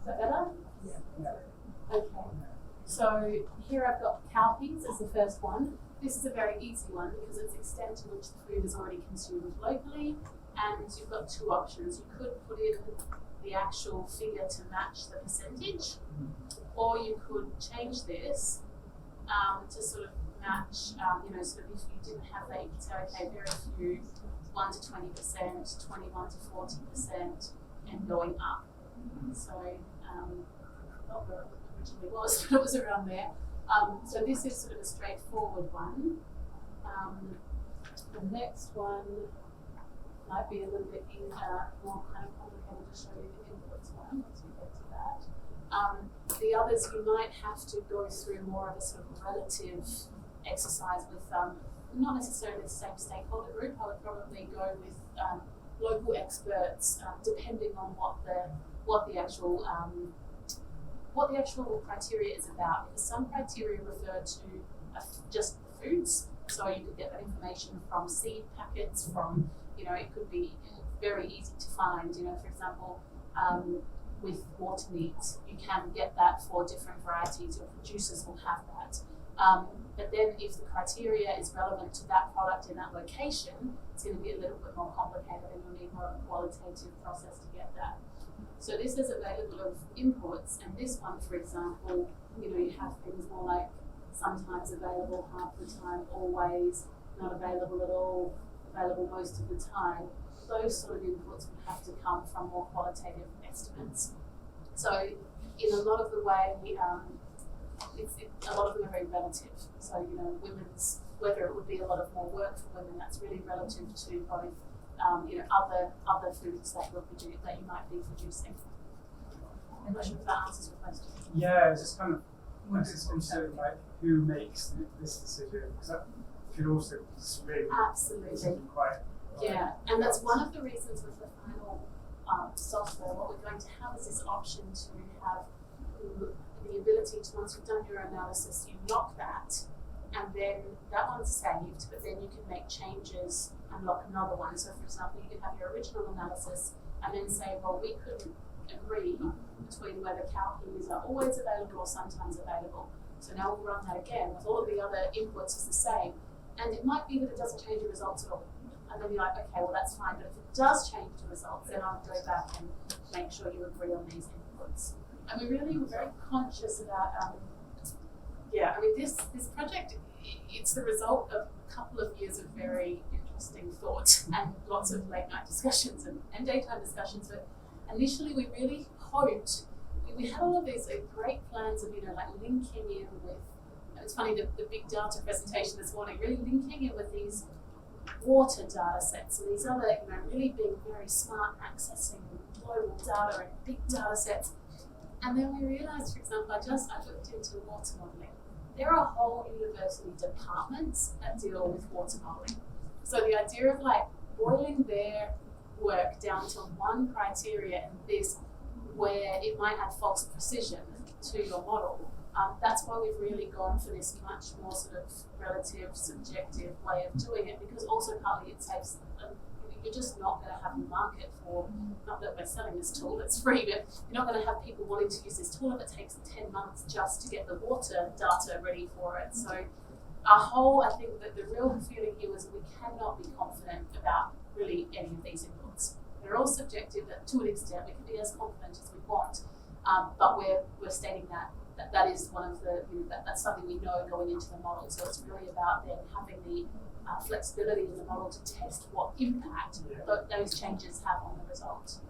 that better? Yeah. Okay. So here I've got cowpeas as the first one. This is a very easy one because it's the extent to which the food is already consumed locally, and you've got 2 options. You could put in the actual figure to match the percentage, or you could change this to sort of match, sort of if you didn't have that, you could say, okay, very few, 1 to 20%, 21 to 40%, and going up. So, not where it originally was, but it was around there. So this is sort of a straightforward one. The next one might be a little bit more kind of complicated to show you the inputs one once we get to that. The others you might have to go through more of a sort of relative exercise with not necessarily the same stakeholder group. I would probably go with local experts, depending on what the actual criteria is about. Because some criteria refer to just foods, so you could get that information from seed packets, from it could be very easy to find. For example, with water meat, you can get that for different varieties. Your producers will have that. But then if the criteria is relevant to that product in that location, it's going to be a little bit more complicated and you'll need more of a qualitative process to get that. So this is available of inputs, and this one, for example, you have things more like sometimes available, half the time, always, not available at all, available most of the time. Those sort of inputs would have to come from more qualitative estimates. So in a lot of the way, a lot of them are very relative. So, women's, whether it would be a lot of more work for women, that's really relative to both, other foods that you might be producing. I'm not sure if that answers your question. Yeah, it's just kind of also like who makes this decision, because that could also swing. Absolutely. Quite. Yeah, and that's one of the reasons with the final software. What we're going to have is this option to have the ability to, once you've done your analysis, you lock that, and then that one's saved, but then you can make changes and lock another one. So for example, you could have your original analysis and then say, well, we couldn't agree between whether cowpeas are always available or sometimes available. So now we'll run that again with all of the other inputs is the same. And it might be that it doesn't change the results at all. And then you're like, okay, well that's fine. But if it does change the results, then I'll go back and make sure you agree on these inputs. And we really were very conscious about, this project, it's the result of a couple of years of very interesting thought and lots of late night discussions and daytime discussions. But initially we really hoped, we had all of these great plans of, linking in with, it's funny, the big data presentation this morning, really linking in with these water data sets and these other, really being very smart, accessing global data and big data sets. And then we realised, for example, I looked into water modelling. There are whole university departments that deal with water modelling. So the idea of boiling their work down to one criteria and this, where it might add false precision to your model, that's why we've really gone for this much more sort of relative, subjective way of doing it, because also partly it saves, you're just not going to have a market for, not that we're selling this tool, it's free, but you're not going to have people wanting to use this tool if it takes 10 months just to get the water data ready for it. So I think that the real feeling here was we cannot be confident about really any of these inputs. They're all subjective to an extent. We can be as confident as we want, but we're stating that is one of the, that's something we know going into the model. So it's really about then having the flexibility in the model to test what impact those changes have on the result.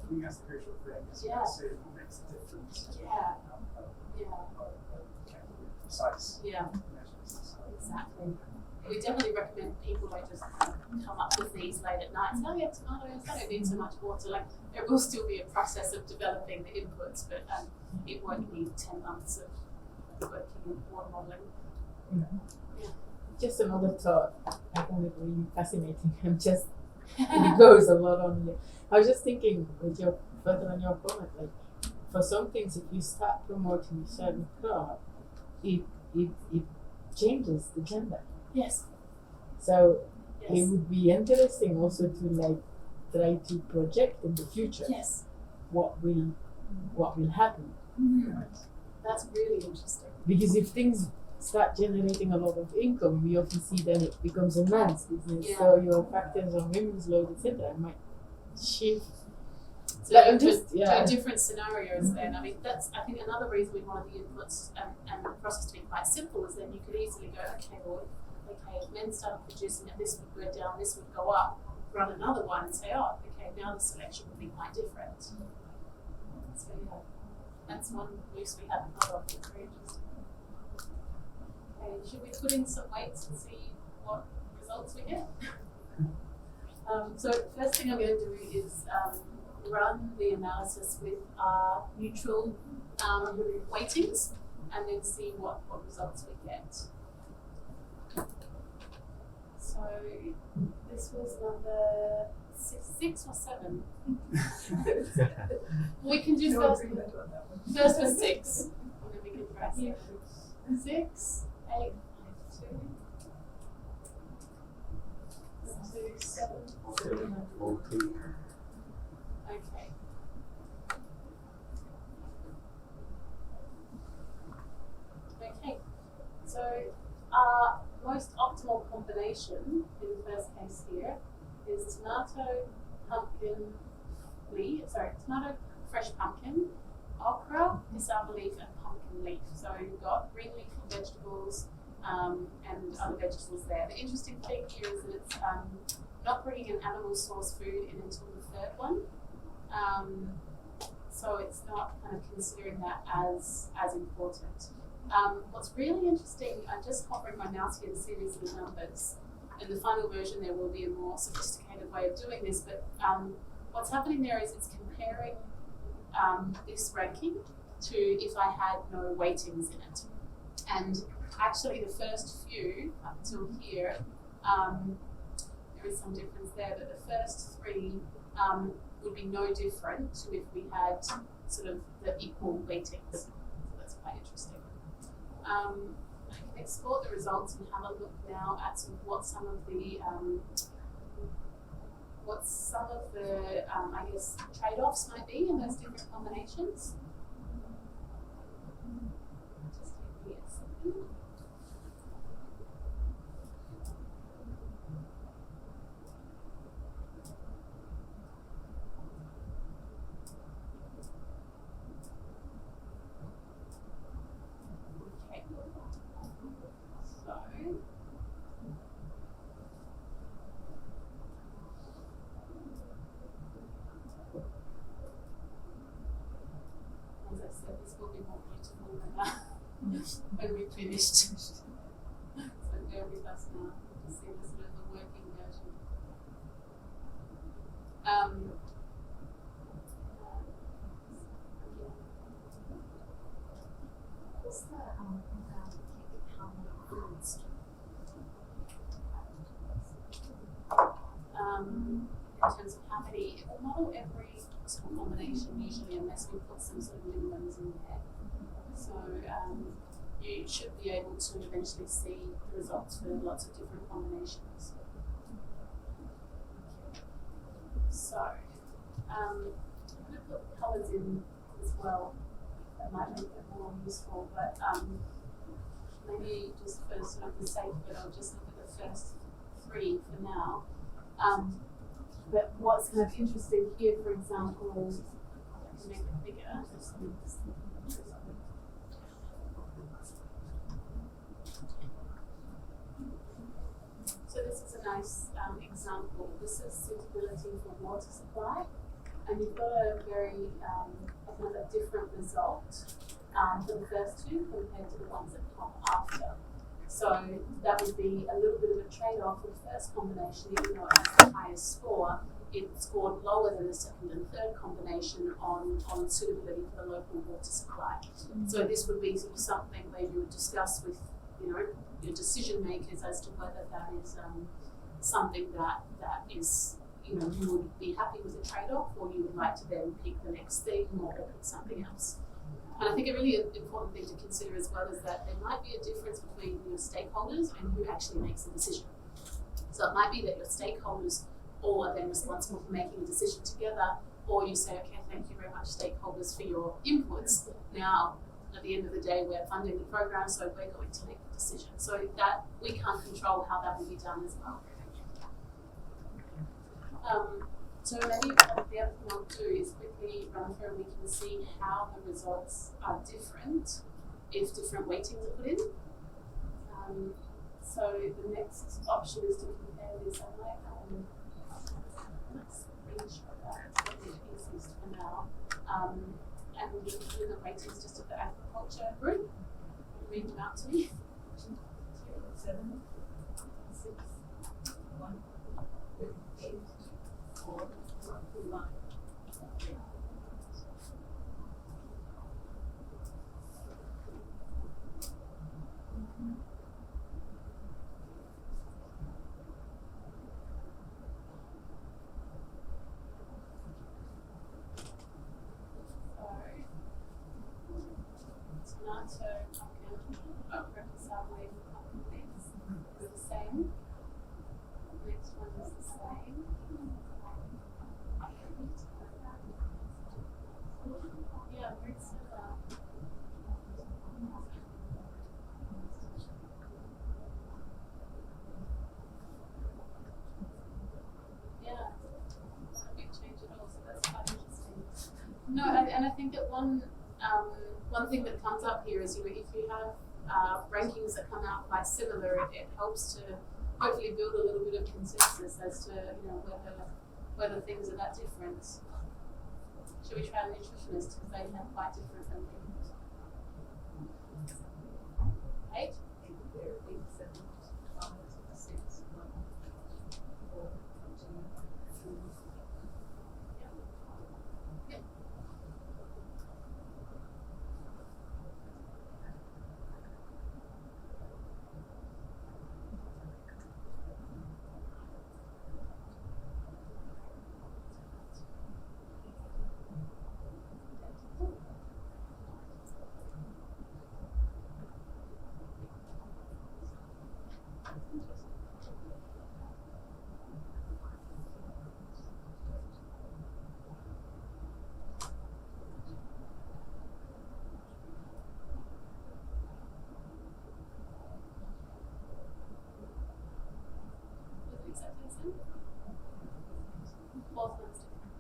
I think that's the crucial thing, is Yeah. see what makes a difference. Yeah. Precise Yeah. measures. Exactly. We definitely recommend people don't just come up with these late at night and say, oh yeah, tomatoes, they don't need so much water. There will still be a process of developing the inputs, but it won't need 10 months of working in water modelling. Yeah. Just another thought. I find it really fascinating and just it goes a lot on here. I was just thinking with your further on your comment, for some things, if you start promoting a certain crop, it changes the gender. Yes. So it would be interesting also to try to project in the future what will happen. Mm-hmm. That's really interesting. Because if things start generating a lot of income, we often see that it becomes a man's business. Yeah. So your factors on women's load, etc., might shift So Like, I'm to just- yeah. different scenarios then. I mean, that's, I think, another reason we wanted the inputs and the process to be quite simple is then you could easily go, okay, well, if men started producing it, this would go down, this would go up, run another one and say, oh, okay, now the selection would be quite different. So yeah, that's one use we haven't thought of. It's very interesting. Okay, should we put in some weights and see what results we get? So first thing I'm going to do is run the analysis with our neutral weightings and then see what results we get. So this was number six or seven. We can do No first. agreement on that one. First was 6, and then we can try 7. 6, 8, 2, 7, 14. Okay. Okay. So our most optimal combination in the first case here is tomato, tomato, fresh pumpkin, okra, cassava leaf, and pumpkin leaf. So you've got green leafy vegetables and other vegetables there. The interesting thing here is that it's not bringing an animal source food in until the third one. So it's not kind of considering that as important. What's really interesting, I'm just hovering my mouse here to see these little numbers. In the final version, there will be a more sophisticated way of doing this, but what's happening there is it's comparing this ranking to if I had no weightings in it. And actually the first few, up until here, there is some difference there, but the first 3 would be no different to if we had sort of the equal weightings. So that's quite interesting. I can export the results and have a look now at sort of what some of the I guess trade-offs might be in those different combinations. Just give me a second. Okay. So as I said, this will be more beautiful when we finished. So bear with us now to see the sort of the working version. What's the how many foods? In terms of how many, it will model every sort of combination usually unless we put some sort of minimums in there. So you should be able to eventually see the results for lots of different combinations. So I'm going to put colours in as well. That might make it more useful, but maybe just for sort of the sake of it, I'll just look at the first 3 for now. But what's kind of interesting here, for example, to make it bigger, so this is a nice example. This is suitability for water supply, and you've got a very kind of a different result for the first 2 compared to the ones that come after. So that would be a little bit of a trade-off with the first combination. Even though it has the highest score, it scored lower than the second and third combination on suitability for the local water supply. Mm-hmm. So this would be sort of something where you would discuss with your decision makers as to whether that is something that is you would be happy with a trade-off, or you would like to then pick the next thing or pick something else. And I think a really important thing to consider as well is that there might be a difference between your stakeholders and who actually makes the decision. So it might be that your stakeholders all are then responsible for making a decision together, or you say, okay, thank you very much, stakeholders, for your inputs. Now, at the end of the day, we're funding the program, so we're going to make the decision. So that we can't control how that will be done as well. So maybe the other thing I'll do is quickly run through and we can see how the results are different if different weightings are put in. So the next option is to compare this. I might screenshot that. It's probably the easiest for now. And we can do the ratings just of the agriculture group. Read them out to me. 7, 6, 1, 8, 4, 5. Tomato, pumpkin, reconcile with pumpkin mix is the same. Next one is the same. Yeah, very similar. Yeah, a big change at all, so that's quite interesting. No, and I think that one thing that comes up here is, if you have rankings that come out quite similar, it helps to hopefully build a little bit of consensus as to whether things are that different. Should we try the nutritionists because they have quite different rankings? 8? 8, 7, 5, 6, 1, 4, 2, 3. Yeah. Acceptance in? Fourth one's different.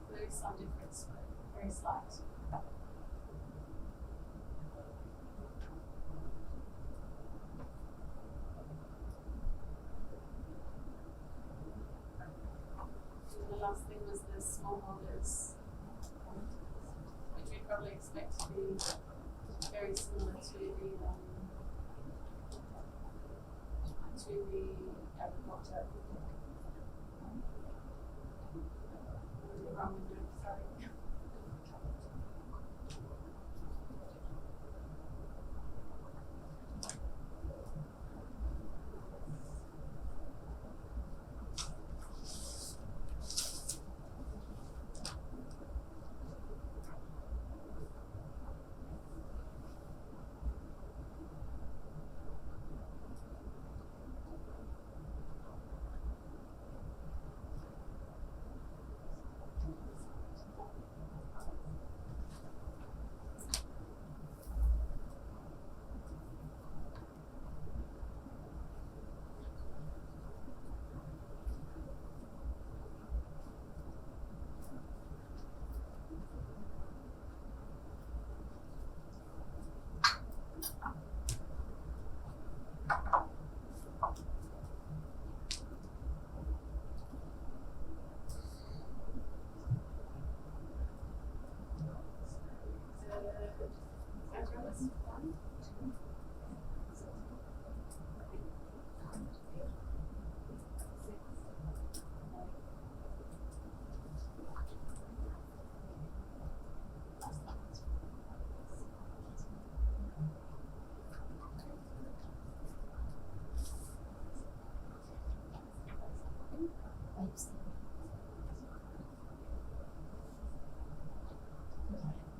There is some difference, but very slight. And the last thing was the smallholders, which we probably expect to be very similar to the agriculture. Wrong window, sorry.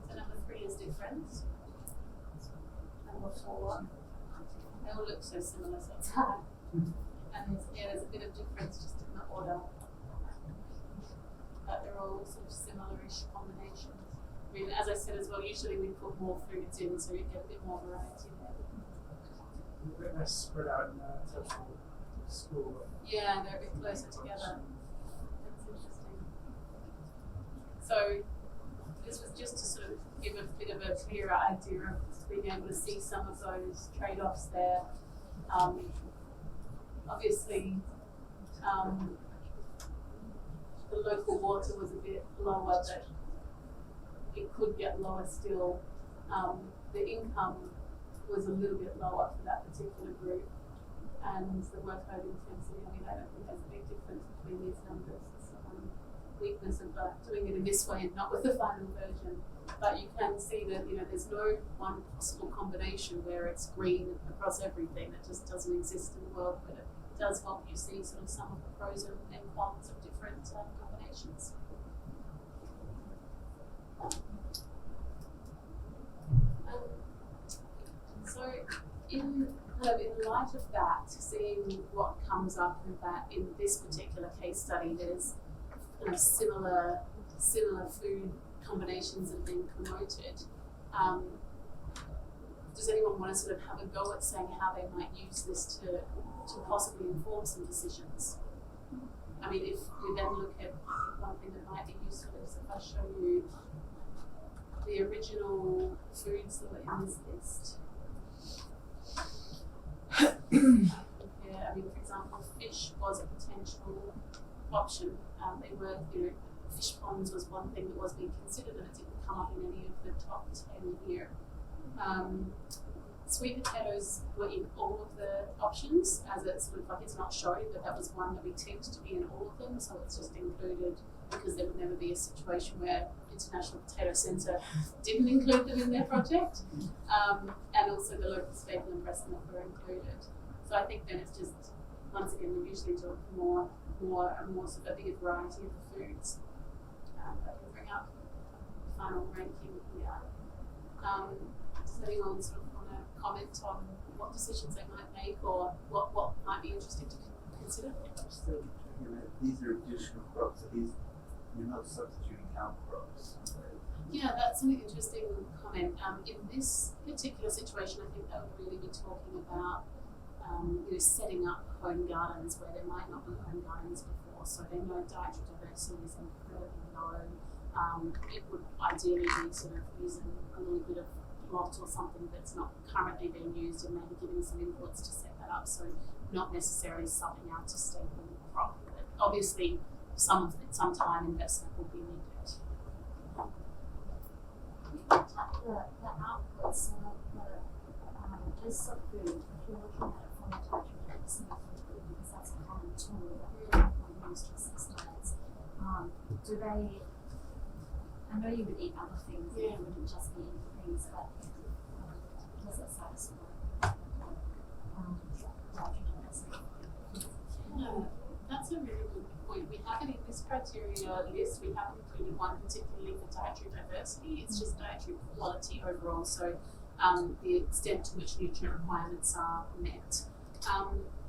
So number 3 is different. Number 4, they all look so similar, so it's hard. And yeah, there's a bit of difference just in the order. But they're all sort of similar-ish combinations. I mean, as I said as well, usually we put more foods in so you get a bit more variety there. a bit less spread out in the actual school. Yeah, they're a bit closer together. That's interesting. So this was just to sort of give a bit of a clearer idea of being able to see some of those trade-offs there. Obviously, the local water was a bit lower, but it could get lower still. The income was a little bit lower for that particular group, and the workload intensity, I mean, I don't think there's a big difference between these numbers. It's weakness of doing it in this way and not with the final version. But you can see that, you know, there's no one possible combination where it's green across everything. That just doesn't exist in the world, but it does help you see sort of some of the pros and cons of different combinations. So in light of that, seeing what comes up and that in this particular case study, there's kind of similar food combinations that are being promoted. Does anyone want to sort of have a go at saying how they might use this to possibly inform some decisions? I mean, if we then look at one thing that might be useful is if I show you the original foods that were in this list. Yeah, I mean, for example, fish was a potential option. They were, you know, fish ponds was one thing that was being considered, and it didn't come up in any of the top 10 here. Sweet potatoes were in all of the options, as it's sort of like it's not showing, but that was one that we ticked to be in all of them, so it's just included because there would never be a situation where International Potato Centre didn't include them in their project, and also the local staple and breast milk were included. So I think then it's just, once again, we usually do more sort of a bigger variety of the foods. I can bring up the final ranking here. Does anyone sort of want to comment on what decisions they might make or what might be interesting to consider? I'm still thinking that these are additional crops, so these, you're not substituting out crops. Yeah, that's an interesting comment. In this particular situation, I think that would really be talking about you know, setting up home gardens where there might not be home gardens before. So they know dietary diversity is incredibly low. It would ideally be sort of using a little bit of plot or something that's not currently being used and maybe giving some inputs to set that up. So not necessarily subbing out to staple crop. But obviously, some time investment will be needed. The outputs and the list of food, if you're looking at it from a dietary diversity food, because that's a common tool that people use to assess diets, do they, I know you would eat other things, yeah. It wouldn't just be eating things, but does it satisfy dietary diversity? Yeah, that's a really good point. We haven't in this criteria list, we haven't included one particularly for dietary diversity, it's just dietary quality overall. So the extent to which nutrient requirements are met.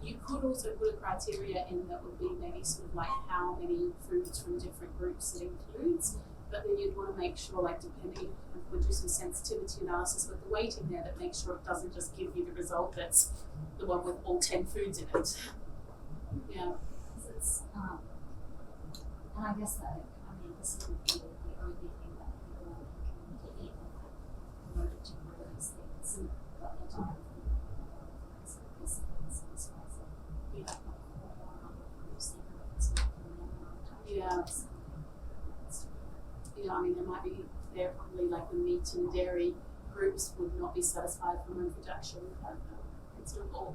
You could also put a criteria in that would be maybe sort of like how many foods from different groups it includes, but then you'd want to make sure, like depending, we'll do some sensitivity analysis with the weighting there that makes sure it doesn't just give you the result that's the one with all 10 foods in it. Yeah. It's, and I guess that, I mean, this isn't the only thing that people in the community eat and promoted to grow those things, but the time yeah, I mean, there probably like the meat and dairy groups would not be satisfied from home production. It's sort of all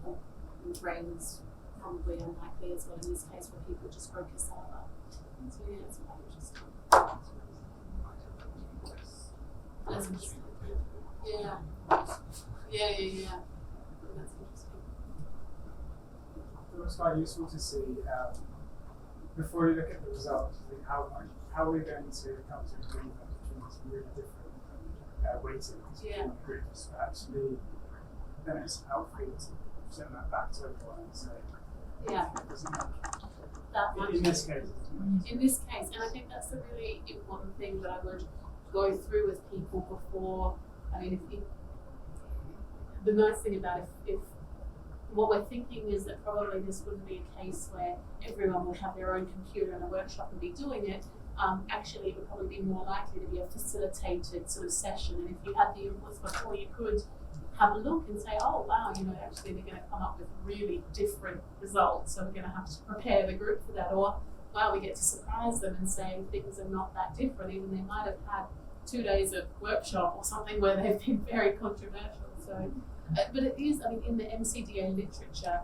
grains probably unlikely as well in this case where people just grow cassava. So yeah, it's quite interesting. That's interesting. Yeah. That's interesting. It was quite useful to see before you look at the results, how are we going to come to agreement between these really different weightings between groups, but actually then it's helpful to send that back to everyone and say, yeah, it doesn't matter. That in this case. In this case, and I think that's a really important thing that I would go through with people before. I mean, the nice thing about if what we're thinking is that probably this wouldn't be a case where everyone would have their own computer in a workshop and be doing it. Actually, it would probably be more likely to be a facilitated sort of session. And if you had the inputs before, you could have a look and say, oh, wow, actually they're going to come up with really different results. So we're going to have to prepare the group for that. Or, wow, we get to surprise them and say things are not that different. Even they might have had 2 days of workshop or something where they've been very controversial. So, but it is, in the MCDA literature,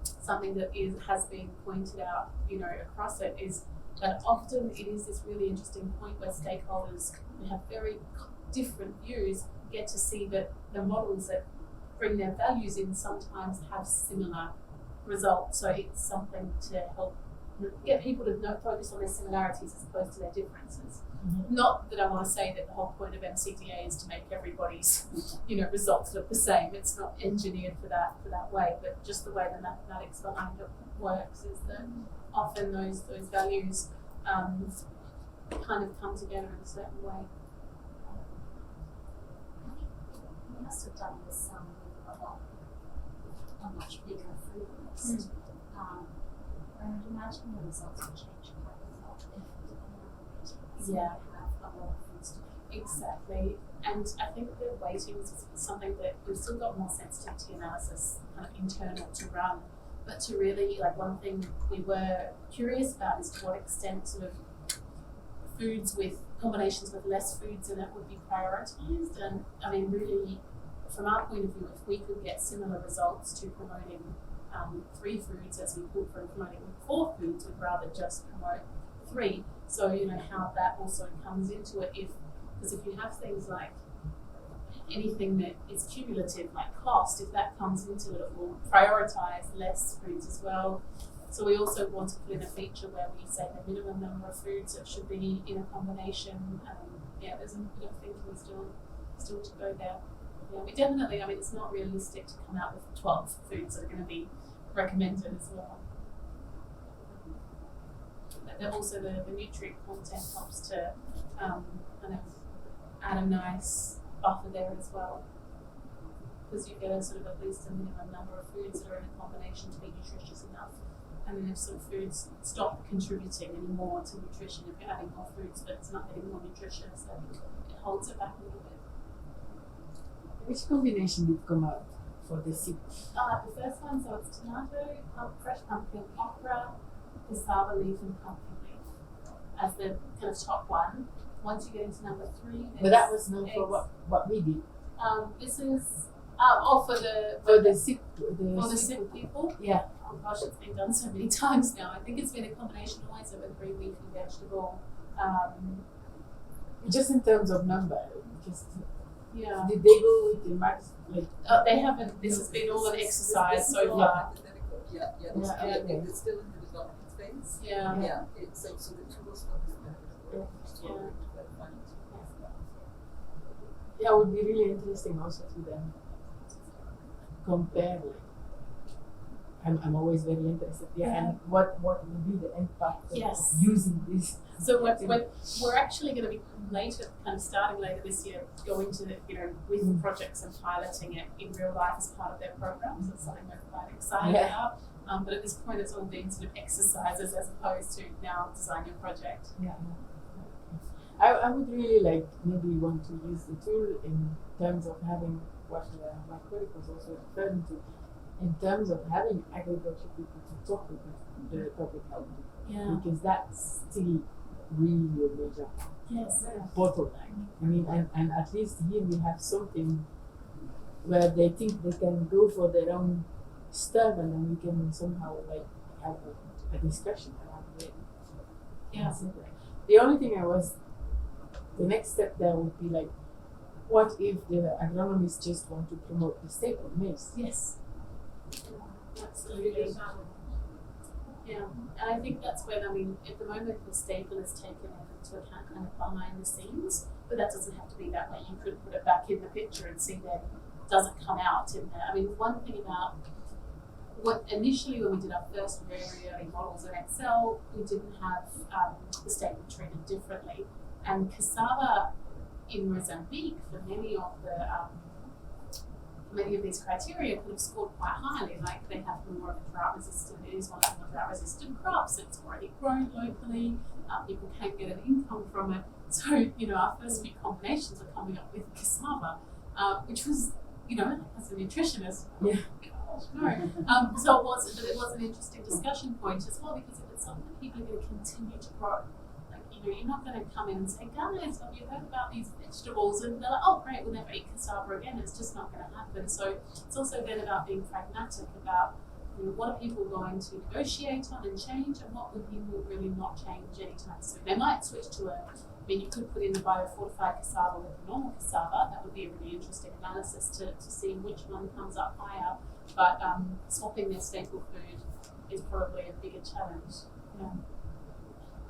something that has been pointed out, across it is that often it is this really interesting point where stakeholders who have very different views get to see that the models that bring their values in sometimes have similar results. So it's something to help get people to focus on their similarities as opposed to their differences. Mm-hmm. Not that I want to say that the whole point of MCDA is to make everybody's results look the same. It's not engineered for that way, but just the way the mathematics behind it works is that often those values kind of come together in a certain way. We must have done this with a much bigger food list. I would imagine the results will change quite a lot if depending on the ratings. Yeah. Have a lot of foods to pick. Exactly. And I think the weightings is something that we've still got more sensitivity analysis kind of internal to run. But to really, one thing we were curious about is to what extent sort of foods with combinations with less foods in it would be prioritised. And really, from our point of view, if we could get similar results to promoting 3 foods as we could from promoting 4 foods, we'd rather just promote 3. So, how that also comes into it, because if you have things like anything that is cumulative, like cost, if that comes into it, it will prioritise less foods as well. So we also want to put in a feature where we say the minimum number of foods that should be in a combination. There's a bit of thinking still to go there. Yeah, we definitely, it's not realistic to come out with 12 foods that are going to be recommended as well. But also the nutrient content helps to kind of add a nice buffer there as well, because you get a sort of at least a minimum number of foods that are in a combination to be nutritious enough. And then if some foods stop contributing anymore to nutrition, if you're having more foods but it's not getting more nutritious, then it holds it back a little bit. Which combination did come out for the soup? The first one, so it's tomato, fresh pumpkin, okra, cassava leaf, and pumpkin leaf as the kind of top one. Once you get into number 3, but that was not for what we did. This is for the sick people. Yeah. Oh gosh, it's been done so many times now. I think it's been a combination always of a 3 leafy vegetable. Just in terms of number, just yeah. Did they go with the max? They haven't. This has been all an exercise so far. It's still in the development phase. Yeah. So the tools for this Yeah, it would be really interesting also to then compare. I'm always very interested. And what will be the impact of using this? So we're actually going to be starting later this year, going to with projects and piloting it in real life as part of their programs. It's something we're quite excited about. But at this point, it's all been sort of exercises as opposed to now design your project. Yeah. I would really maybe want to use the tool in terms of having what my colleague was also referring to, in terms of having agriculture people to talk with the public health, because that's still really a major bottleneck. And at least here we have something where they think they can go for their own stuff, and then we can somehow have a discussion around it. Yeah. The only thing the next step there would be what if the agronomists just want to promote the staple maize? Yes. Absolutely. Yeah, and I think that's when, at the moment the staple is taken into account kind of behind the scenes, but that doesn't have to be that way. You could put it back in the picture and see that it doesn't come out in there. One thing about initially when we did our first very early models in Excel, we didn't have the staple treated differently. And cassava in Mozambique, for many of many of these criteria could have scored quite highly, like they have more of a drought resistant, it is one of the drought resistant crops, it's already grown locally, people can get an income from it. So, our first few combinations are coming up with cassava, which was, as a nutritionist, Yeah. no. So it was an interesting discussion point as well, because if it's something that people are going to continue to grow, you're not going to come in and say, guys, have you heard about these vegetables? And they're like, oh, great, we'll never eat cassava again. It's just not going to happen. So it's also then about being pragmatic about what are people going to negotiate on and change, and what would people really not change anytime soon. They might switch to you could put in the biofortified cassava with the normal cassava. That would be a really interesting analysis to see which one comes up higher. But swapping their staple food is probably a bigger challenge. Yeah.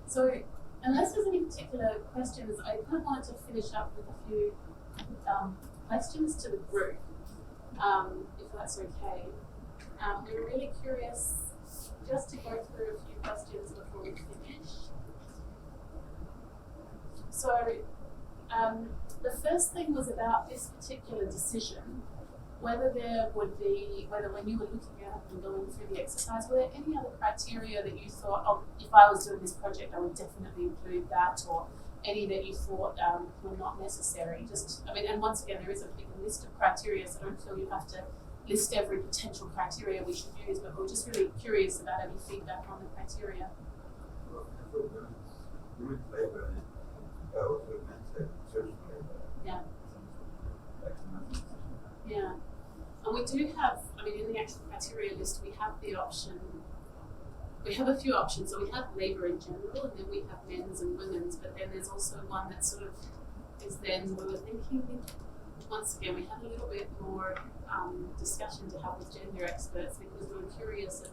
So, unless there's any particular questions, I kind of wanted to finish up with a few questions to the group, if that's okay. We were really curious just to go through a few questions before we finish. So, the first thing was about this particular decision, whether when you were looking at it and going through the exercise, were there any other criteria that you thought, oh, if I was doing this project, I would definitely include that, or any that you thought were not necessary? And once again, there is a big list of criteria, so I don't feel you have to list every potential criteria we should use, but we're just really curious about any feedback on the criteria. Women's labor and also men's social labor. Yeah. Yeah. And we do have, in the actual criteria list, we have the option, we have a few options. So we have labour in general, and then we have men's and women's, but then there's also one that sort of is then, we were thinking, once again, we had a little bit more discussion to have with gender experts, because we were curious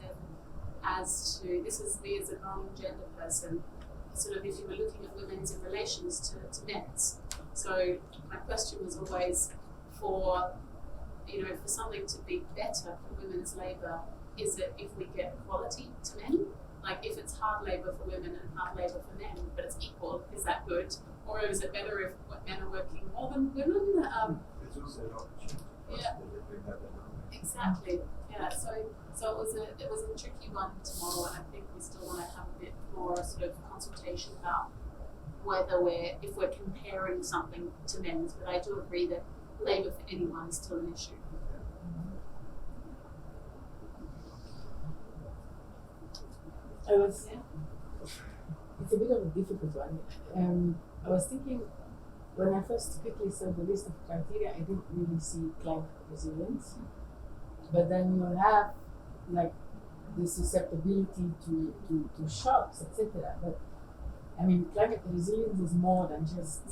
as to, this is me as a non-gender person, sort of if you were looking at women's in relations to men's. So my question was always for something to be better for women's labour, is it if we get equality to men? Like if it's hard labour for women and hard labour for men, but it's equal, is that good? Or is it better if men are working more than women? It's also an opportunity. Yeah. Exactly. Yeah. So it was a tricky one to model, and I think we still want to have a bit more sort of consultation about whether if we're comparing something to men's. But I do agree that labour for anyone is still an issue. It's a bit of a difficult one. I was thinking, when I first quickly saw the list of criteria, I didn't really see climate resilience. But then you have the susceptibility to shocks, etc. But climate resilience is more than just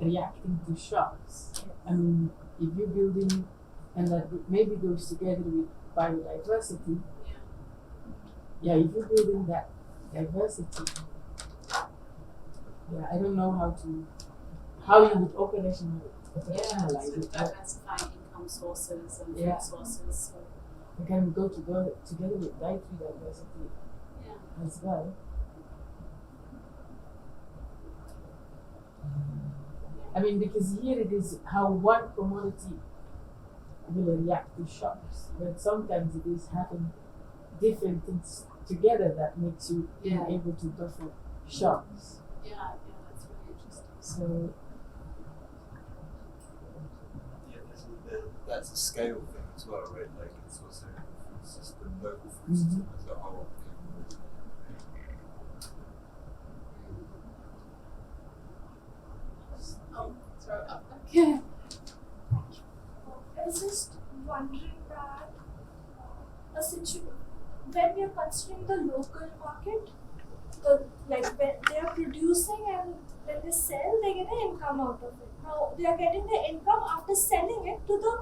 reacting to shocks. If you're building, and that maybe goes together with biodiversity. Yeah, if you're building that diversity, I don't know how you would operationalize it. Diversifying income sources and food sources. So. We can go together with dietary diversity as well. Because here it is how one commodity will react to shocks, but sometimes it is having different things together that makes you able to buffer shocks. Yeah, that's really interesting. So that's a scale thing as well, right? Like it's also the food system, local food system as a whole. Yeah. I was just wondering that when we are considering the local market, when they are producing and when they sell, they get an income out of it. Now they are getting the income after selling it to the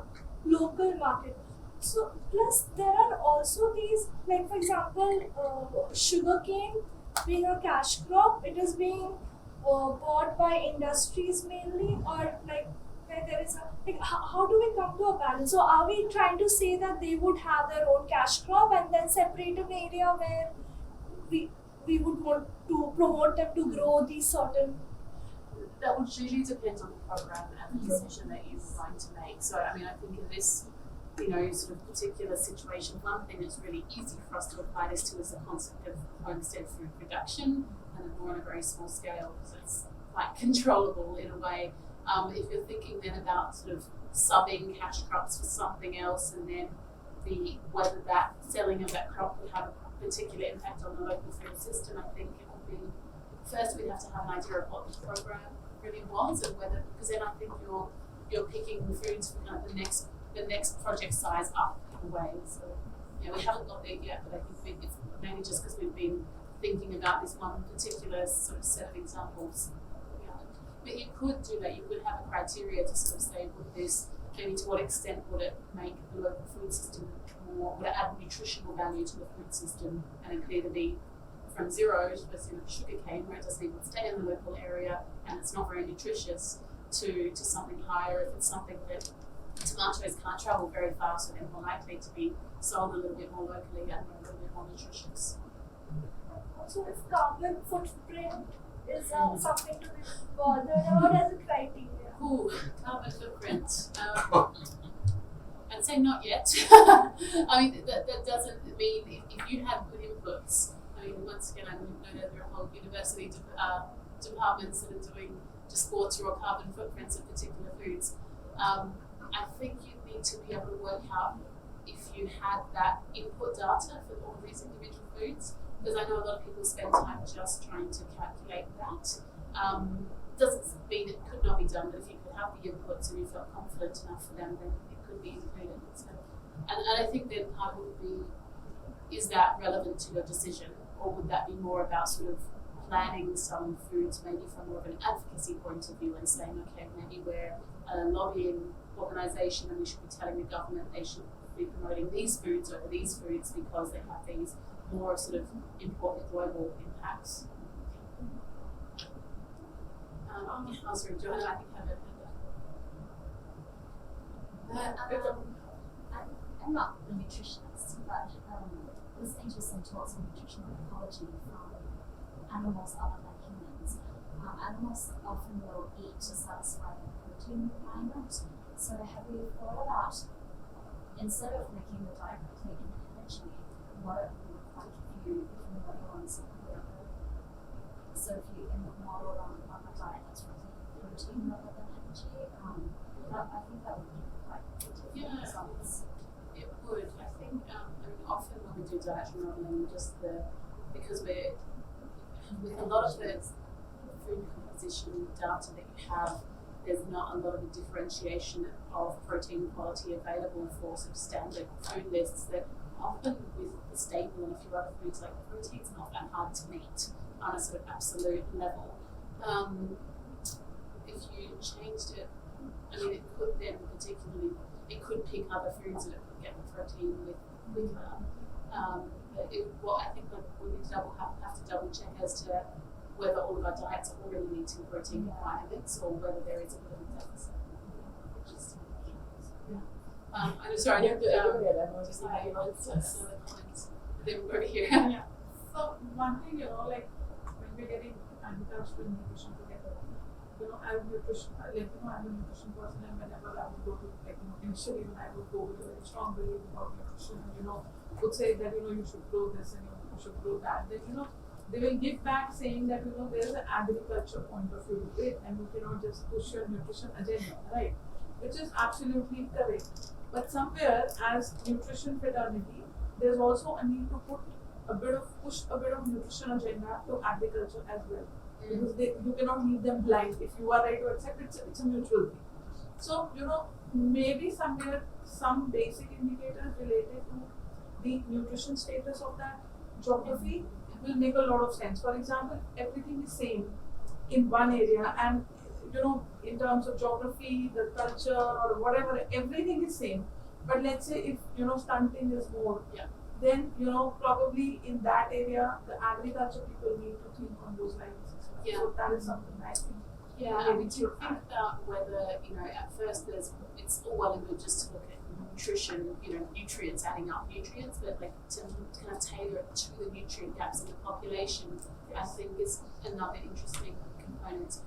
local market. So plus there are also these, for example, sugarcane being a cash crop, it is being bought by industries mainly, or where there is how do we come to a balance? So are we trying to say that they would have their own cash crop and then separate an area where we would want to promote them to grow these certain that would really depend on the program and the decision that you were going to make. So, I mean, I think in this, sort of particular situation, one thing that's really easy for us to apply this to is the concept of homestead food production, and more on a very small scale, because it's quite controllable in a way. If you're thinking then about sort of subbing cash crops for something else, and then whether that selling of that crop would have a particular impact on the local food system, I think it would be, first we'd have to have an idea of what the program really was, and whether, because then I think you're picking the foods for kind of the next project size up in a way. So we haven't got there yet, but I think it's mainly just because we've been thinking about this one particular sort of set of examples. But you could do that. You could have a criteria to sort of say, would this, maybe to what extent would it make the local food system more, would it add nutritional value to the food system, and it could either be from zero to sugar cane, where it doesn't even stay in the local area and it's not very nutritious, to something higher if it's something that tomatoes can't travel very far, so they're more likely to be sold a little bit more locally and a little bit more nutritious. So if carbon footprint is something to be bothered about as a criteria. Ooh, carbon footprint. I'd say not yet. I mean, that doesn't mean if you have good inputs. I mean, once again, I know that there are whole university departments that are doing just thoughts or carbon footprints of particular foods. I think you need to be able to work out if you had that input data for all these individual foods, because I know a lot of people spend time just trying to calculate that. Doesn't mean it could not be done, but if you could have the inputs and you felt confident enough for them, then it could be included. So, and I think then part would be, is that relevant to your decision, or would that be more about sort of planning some foods maybe from more of an advocacy point of view and saying, okay, maybe we're a lobbying organisation and we should be telling the government they should be promoting these foods over these foods because they have these more sort of important global impacts. Sorry, Joanna, I think I have it. I'm not a nutritionist, but it was interesting talks on nutritional ecology from animals other than humans. Animals often will eat to satisfy their protein requirement. So have you thought about, instead of making the diet clean in energy, what it would look like if you model on something other? So if you model on a diet that's protein rather than energy, I think that would give quite different results. It would. I think often when we do dietary modelling, because we're with a lot of the food composition data that you have, there's not a lot of the differentiation of protein quality available for sort of standard food lists that often with the staple and a few other foods like protein's not that hard to meet on a sort of absolute level. If you changed it, I mean, it could then it could pick other foods that it could get the protein with quicker. But I think we need to have to double check as to whether all of our diets are already meeting protein requirements or whether there is a bit of a deficit. I'm sorry, I have to just say another comments. Then we'll go here. Yeah. So one thing, like when we're getting agricultural nutrition together, as nutrition, I'm a nutrition person, and whenever I would go to, initially when I would go with a very strong belief about nutrition, and would say that you should grow this and you should grow that. Then they will give back saying that there is an agriculture point of view to it, and you cannot just push your nutrition agenda, right? Which is absolutely correct. But somewhere, as nutrition fraternity, there's also a need to push a bit of nutrition agenda to agriculture as well. Because you cannot leave them blind. If you are right to accept it, it's a mutual thing. So, maybe somewhere some basic indicators related to the nutrition status of that geography will make a lot of sense. For example, everything is same in one area, and in terms of geography, the culture or whatever, everything is same. But let's say if stunting is more, then probably in that area the agriculture people need to think on those lines. So that is something I think. Yeah, we do think about whether at first it's all well and good just to look at nutrition, nutrients, adding up nutrients, but like to kind of tailor it to the nutrient gaps in the population, I think is another interesting component.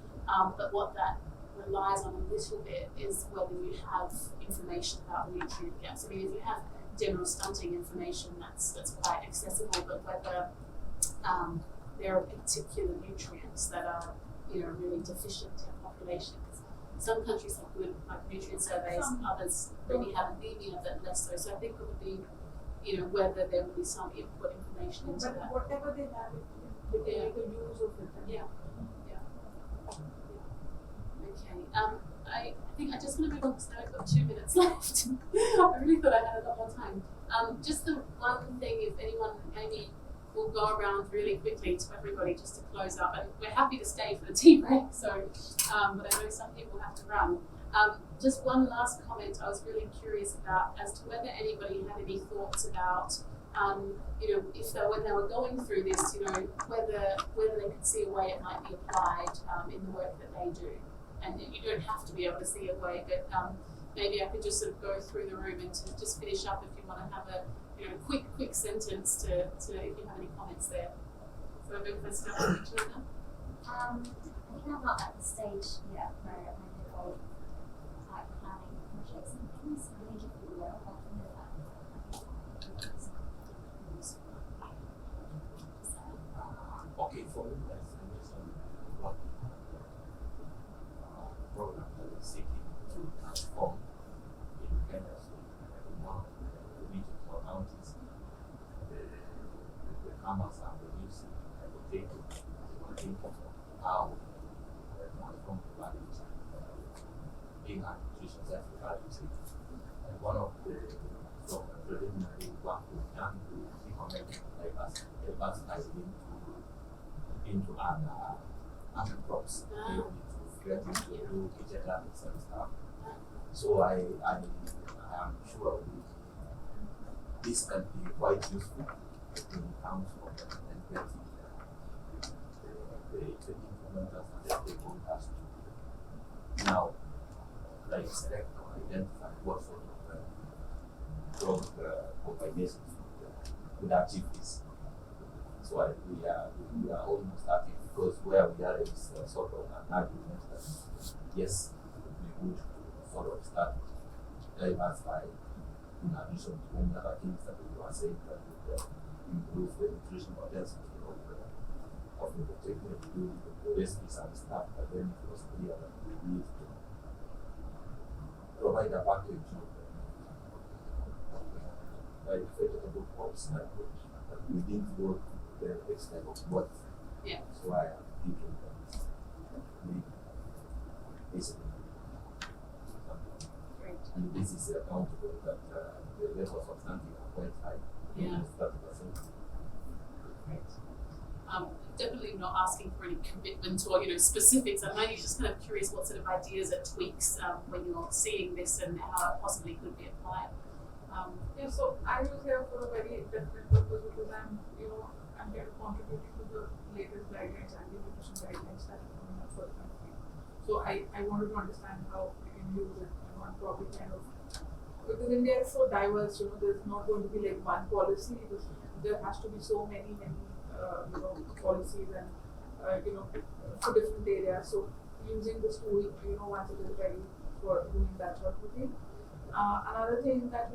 But what that relies on a little bit is whether you have information about the nutrient gaps. I mean, if you have general stunting information, that's quite accessible, but whether there are particular nutrients that are, you know, really deficient in a population. Some countries have good nutrient surveys, others maybe have anemia, but less so. So I think it would be, you know, whether there would be some input information into But that. whatever they have, they can make a use of it. Yeah. Okay. I think I just want to move on because now we've got 2 minutes left. I really thought I had a lot more time. Just the one thing, if anyone maybe will go around really quickly to everybody just to close up, and we're happy to stay for the tea break. So, but I know some people have to run. Just one last comment. I was really curious about as to whether anybody had any thoughts about, you know, if they, when they were going through this, you know, whether they could see a way it might be applied in the work that they do. And you don't have to be able to see a way, but maybe I could just sort of go through the room and to just finish up if you want to have a, you know, quick sentence to if you have any comments there. So maybe if I start with Joanna. I think I'm not at the stage yet where I did all like planning projects and things. I think if we were helping with that, Okay, for me, that's the reason what program that is seeking to transform independence in one of the regions or counties. The farmers are producing potato, thinking of how to transform the value chain, being a nutrition value chain. And one of the preliminary work we've done to reconnect like us, advertising into other crops, get into do kitchen gardens and stuff. So I am sure this can be quite useful in terms of and getting the implementers and the stakeholders to now like select or identify what sort of drug combinations would achieve this. So we are almost starting because where we are is sort of an argument that yes, we would sort of start diversify in addition to many other things that we were saying that would improve the nutritional density of the potato, do the recipes and stuff, but then it was clear that we need to provide a package of like vegetable crops that we didn't go to the extent of what. Yeah. So I am thinking that maybe basically and this is accountable that the levels of stunting are quite high. Yeah. 30%. Great. Definitely not asking for any commitment or, you know, specifics. I'm only just kind of curious what sort of ideas it tweaks when you're seeing this and how it possibly could be applied. Yeah, so I was here for a very definite purpose because I'm here contributing to the latest guidelines, Agri-nutrition guidelines that are coming up for the country. So I wanted to understand how we can use it, and probably kind of, because India is so diverse, there's not going to be like one policy, because there has to be so many policies and for different areas. So using this tool, once it is ready for doing that sort of thing. Another thing that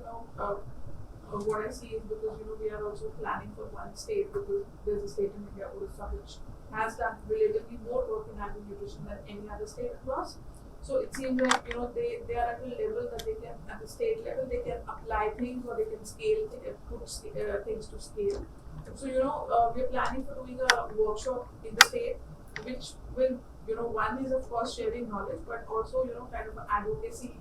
what I see is because we are also planning for one state, because there's a state in India, Odisha, which has done relatively more work in agri-nutrition than any other state across. So it seems like they are at a level that they can, at the state level, they can apply things or they can scale put things to scale. So we're planning for doing a workshop in the state, which will one is of course sharing knowledge, but also kind of an advocacy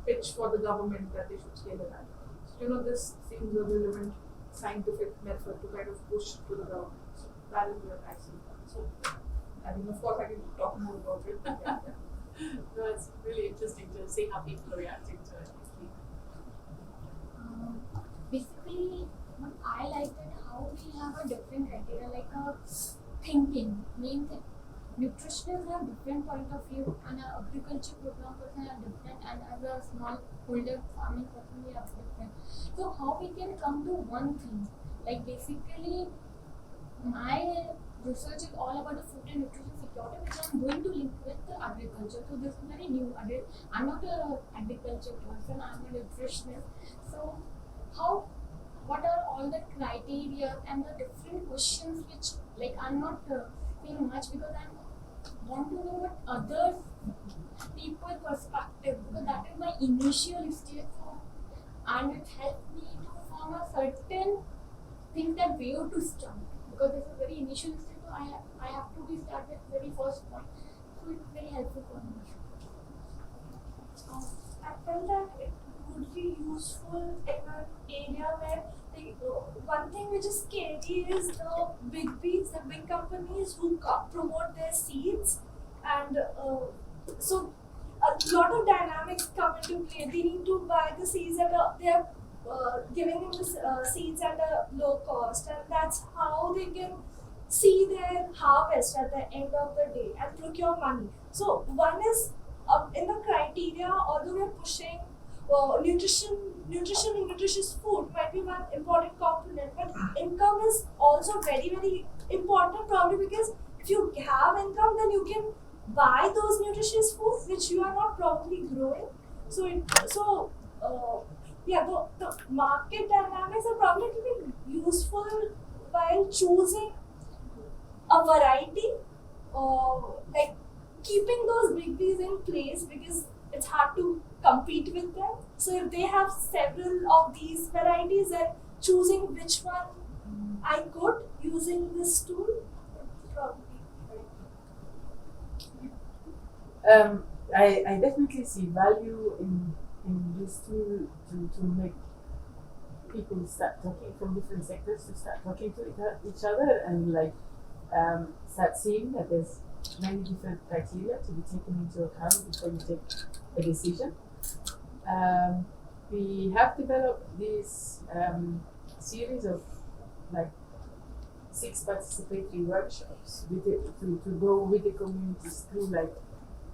pitch for the government that they should scale it up. So this seems a relevant scientific method to kind of push to the government. So that is what I see. So I mean, of course, I can talk more about it. No, it's really interesting to see how people are reacting to it. Basically, what I liked it how we have a different criteria, like a thinking, main thing. Nutritionists have different point of view, and an agriculture program person have different, and as a small holder farming person we have different. So how we can come to one thing? Like basically, my research is all about the food and nutrition security, which I'm going to link agriculture. So this is very new. I'm not a agriculture person. I'm a nutritionist. So what are all the criteria and the different questions which like I'm not saying much because I want to know what other people perspective because that is my initial stage. So, and it helped me to form a certain thing that where to start because this is very initial stage. So I have to be start with very first one. So it's very helpful for me. I felt that it would be useful in an area where one thing which is scary is the big B's, the big companies who promote their seeds, and so a lot of dynamics come into play. They need to buy the seeds they are giving them the seeds at a low cost, and that's how they can see their harvest at the end of the day and procure money. So one is in the criteria, although we are pushing nutrition and nutritious food might be one important component, but income is also very, very important probably because if you have income, then you can buy those nutritious foods which you are not probably growing. So the market dynamics are probably to be useful while choosing a variety, like keeping those big B's in place because it's hard to compete with them. So if they have several of these varieties and choosing which one I could using this tool, probably. I definitely see value in this tool to make people start talking from different sectors to start talking to each other and start seeing that there's many different criteria to be taken into account before you take a decision. We have developed this series of 6 participatory workshops to go with the communities through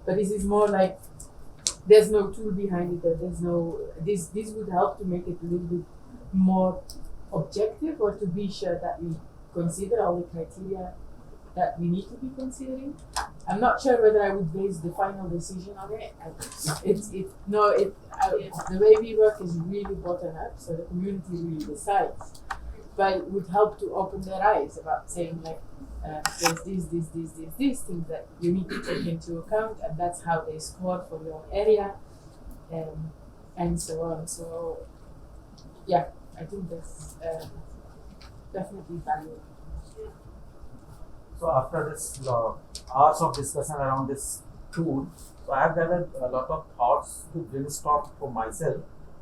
but this is more like there's no tool behind it, or there's no this would help to make it a little bit more objective or to be sure that we consider all the criteria that we need to be considering. I'm not sure whether I would base the final decision on it. The way we work is really bottom up, so the community really decides. But it would help to open their eyes about saying there's these things that you need to take into account, and that's how they score for your area, and so on. So yeah, I think that's definitely valuable. So after this hours of discussion around this tool, so I have gathered a lot of thoughts to brainstorm for myself.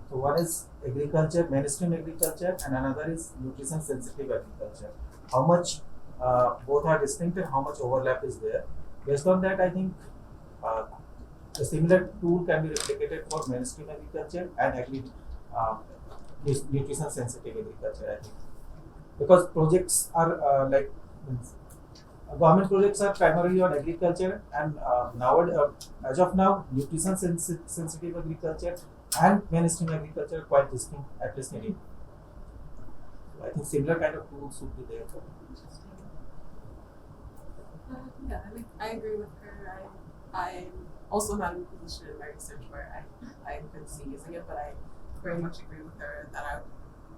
So one is agriculture, mainstream agriculture, and another is nutrition sensitive agriculture. How much both are distinct and how much overlap is there? Based on that, I think a similar tool can be replicated for mainstream agriculture and nutrition sensitive agriculture, I think. Because projects are government projects are primarily on agriculture, and as of now, nutrition sensitive agriculture and mainstream agriculture are quite distinct, at least in India. So I think similar kind of tools should be there for I agree with her. I'm also not in a position in my research where I could see using it, but I very much agree with her that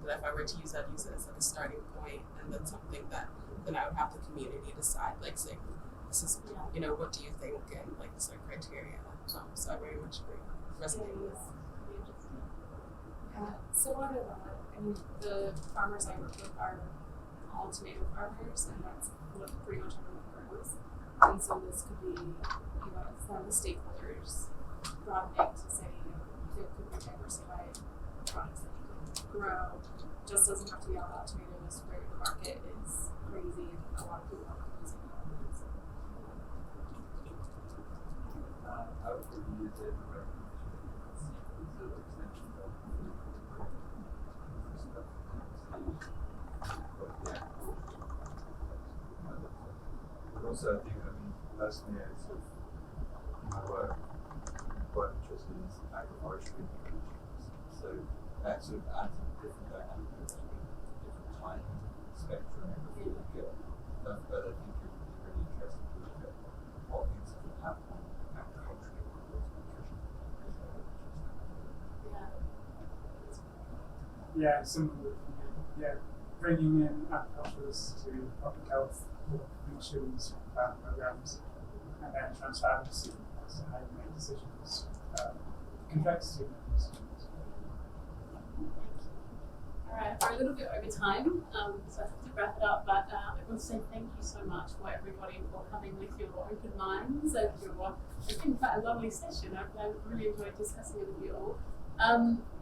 if I were to use it, I'd use it as a starting point, and then something that then I would have the community decide, say, this is, what do you think, and this are criteria. So I very much agree. Resonating with. Similar to that, the farmers I work with are all tomato farmers, and that's what pretty much everyone grows. And so this could be, from the stakeholders broadening to say, there could be diversified products that you can grow. Just doesn't have to be all about tomatoes, where the market is crazy and a lot of people are using it. I would use it for also, I think, personally, I sort of, in my work, I'm quite interested in agriforestry technologies. So that sort of adds a different dynamic to different time spectrum before you get that. But I think it would be really interesting to look at what things could happen in agriculture yeah, similar. Yeah, bringing in agriculturists to public health commissions, programs, and then transparency as to how you make decisions, complexity of making decisions. Alright, we're a little bit over time, so I have to wrap it up, but I want to say thank you so much for everybody for coming with your open minds and it's been quite a lovely session. I've really enjoyed discussing it with you all.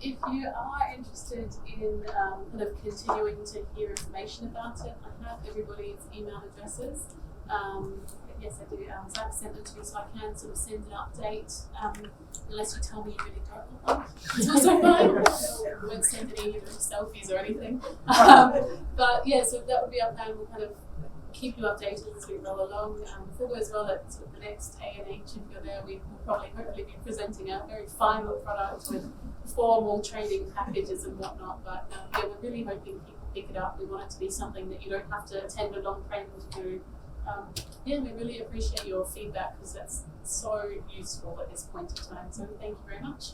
If you are interested in kind of continuing to hear information about it, I have everybody's email addresses. Yes, I do. So I've sent them to you, so I can sort of send an update. Unless you tell me you really don't want one, it's also fine. I won't send any selfies or anything. But yeah, so that would be our plan. We'll kind of keep you updated as we roll along. Before we as well at sort of the next ANH, if you're there, we will probably hopefully be presenting a very final product with formal training packages and whatnot. But yeah, we're really hoping people pick it up. We want it to be something that you don't have to attend a long training to do. Yeah, we really appreciate your feedback because that's so useful at this point in time. So thank you very much.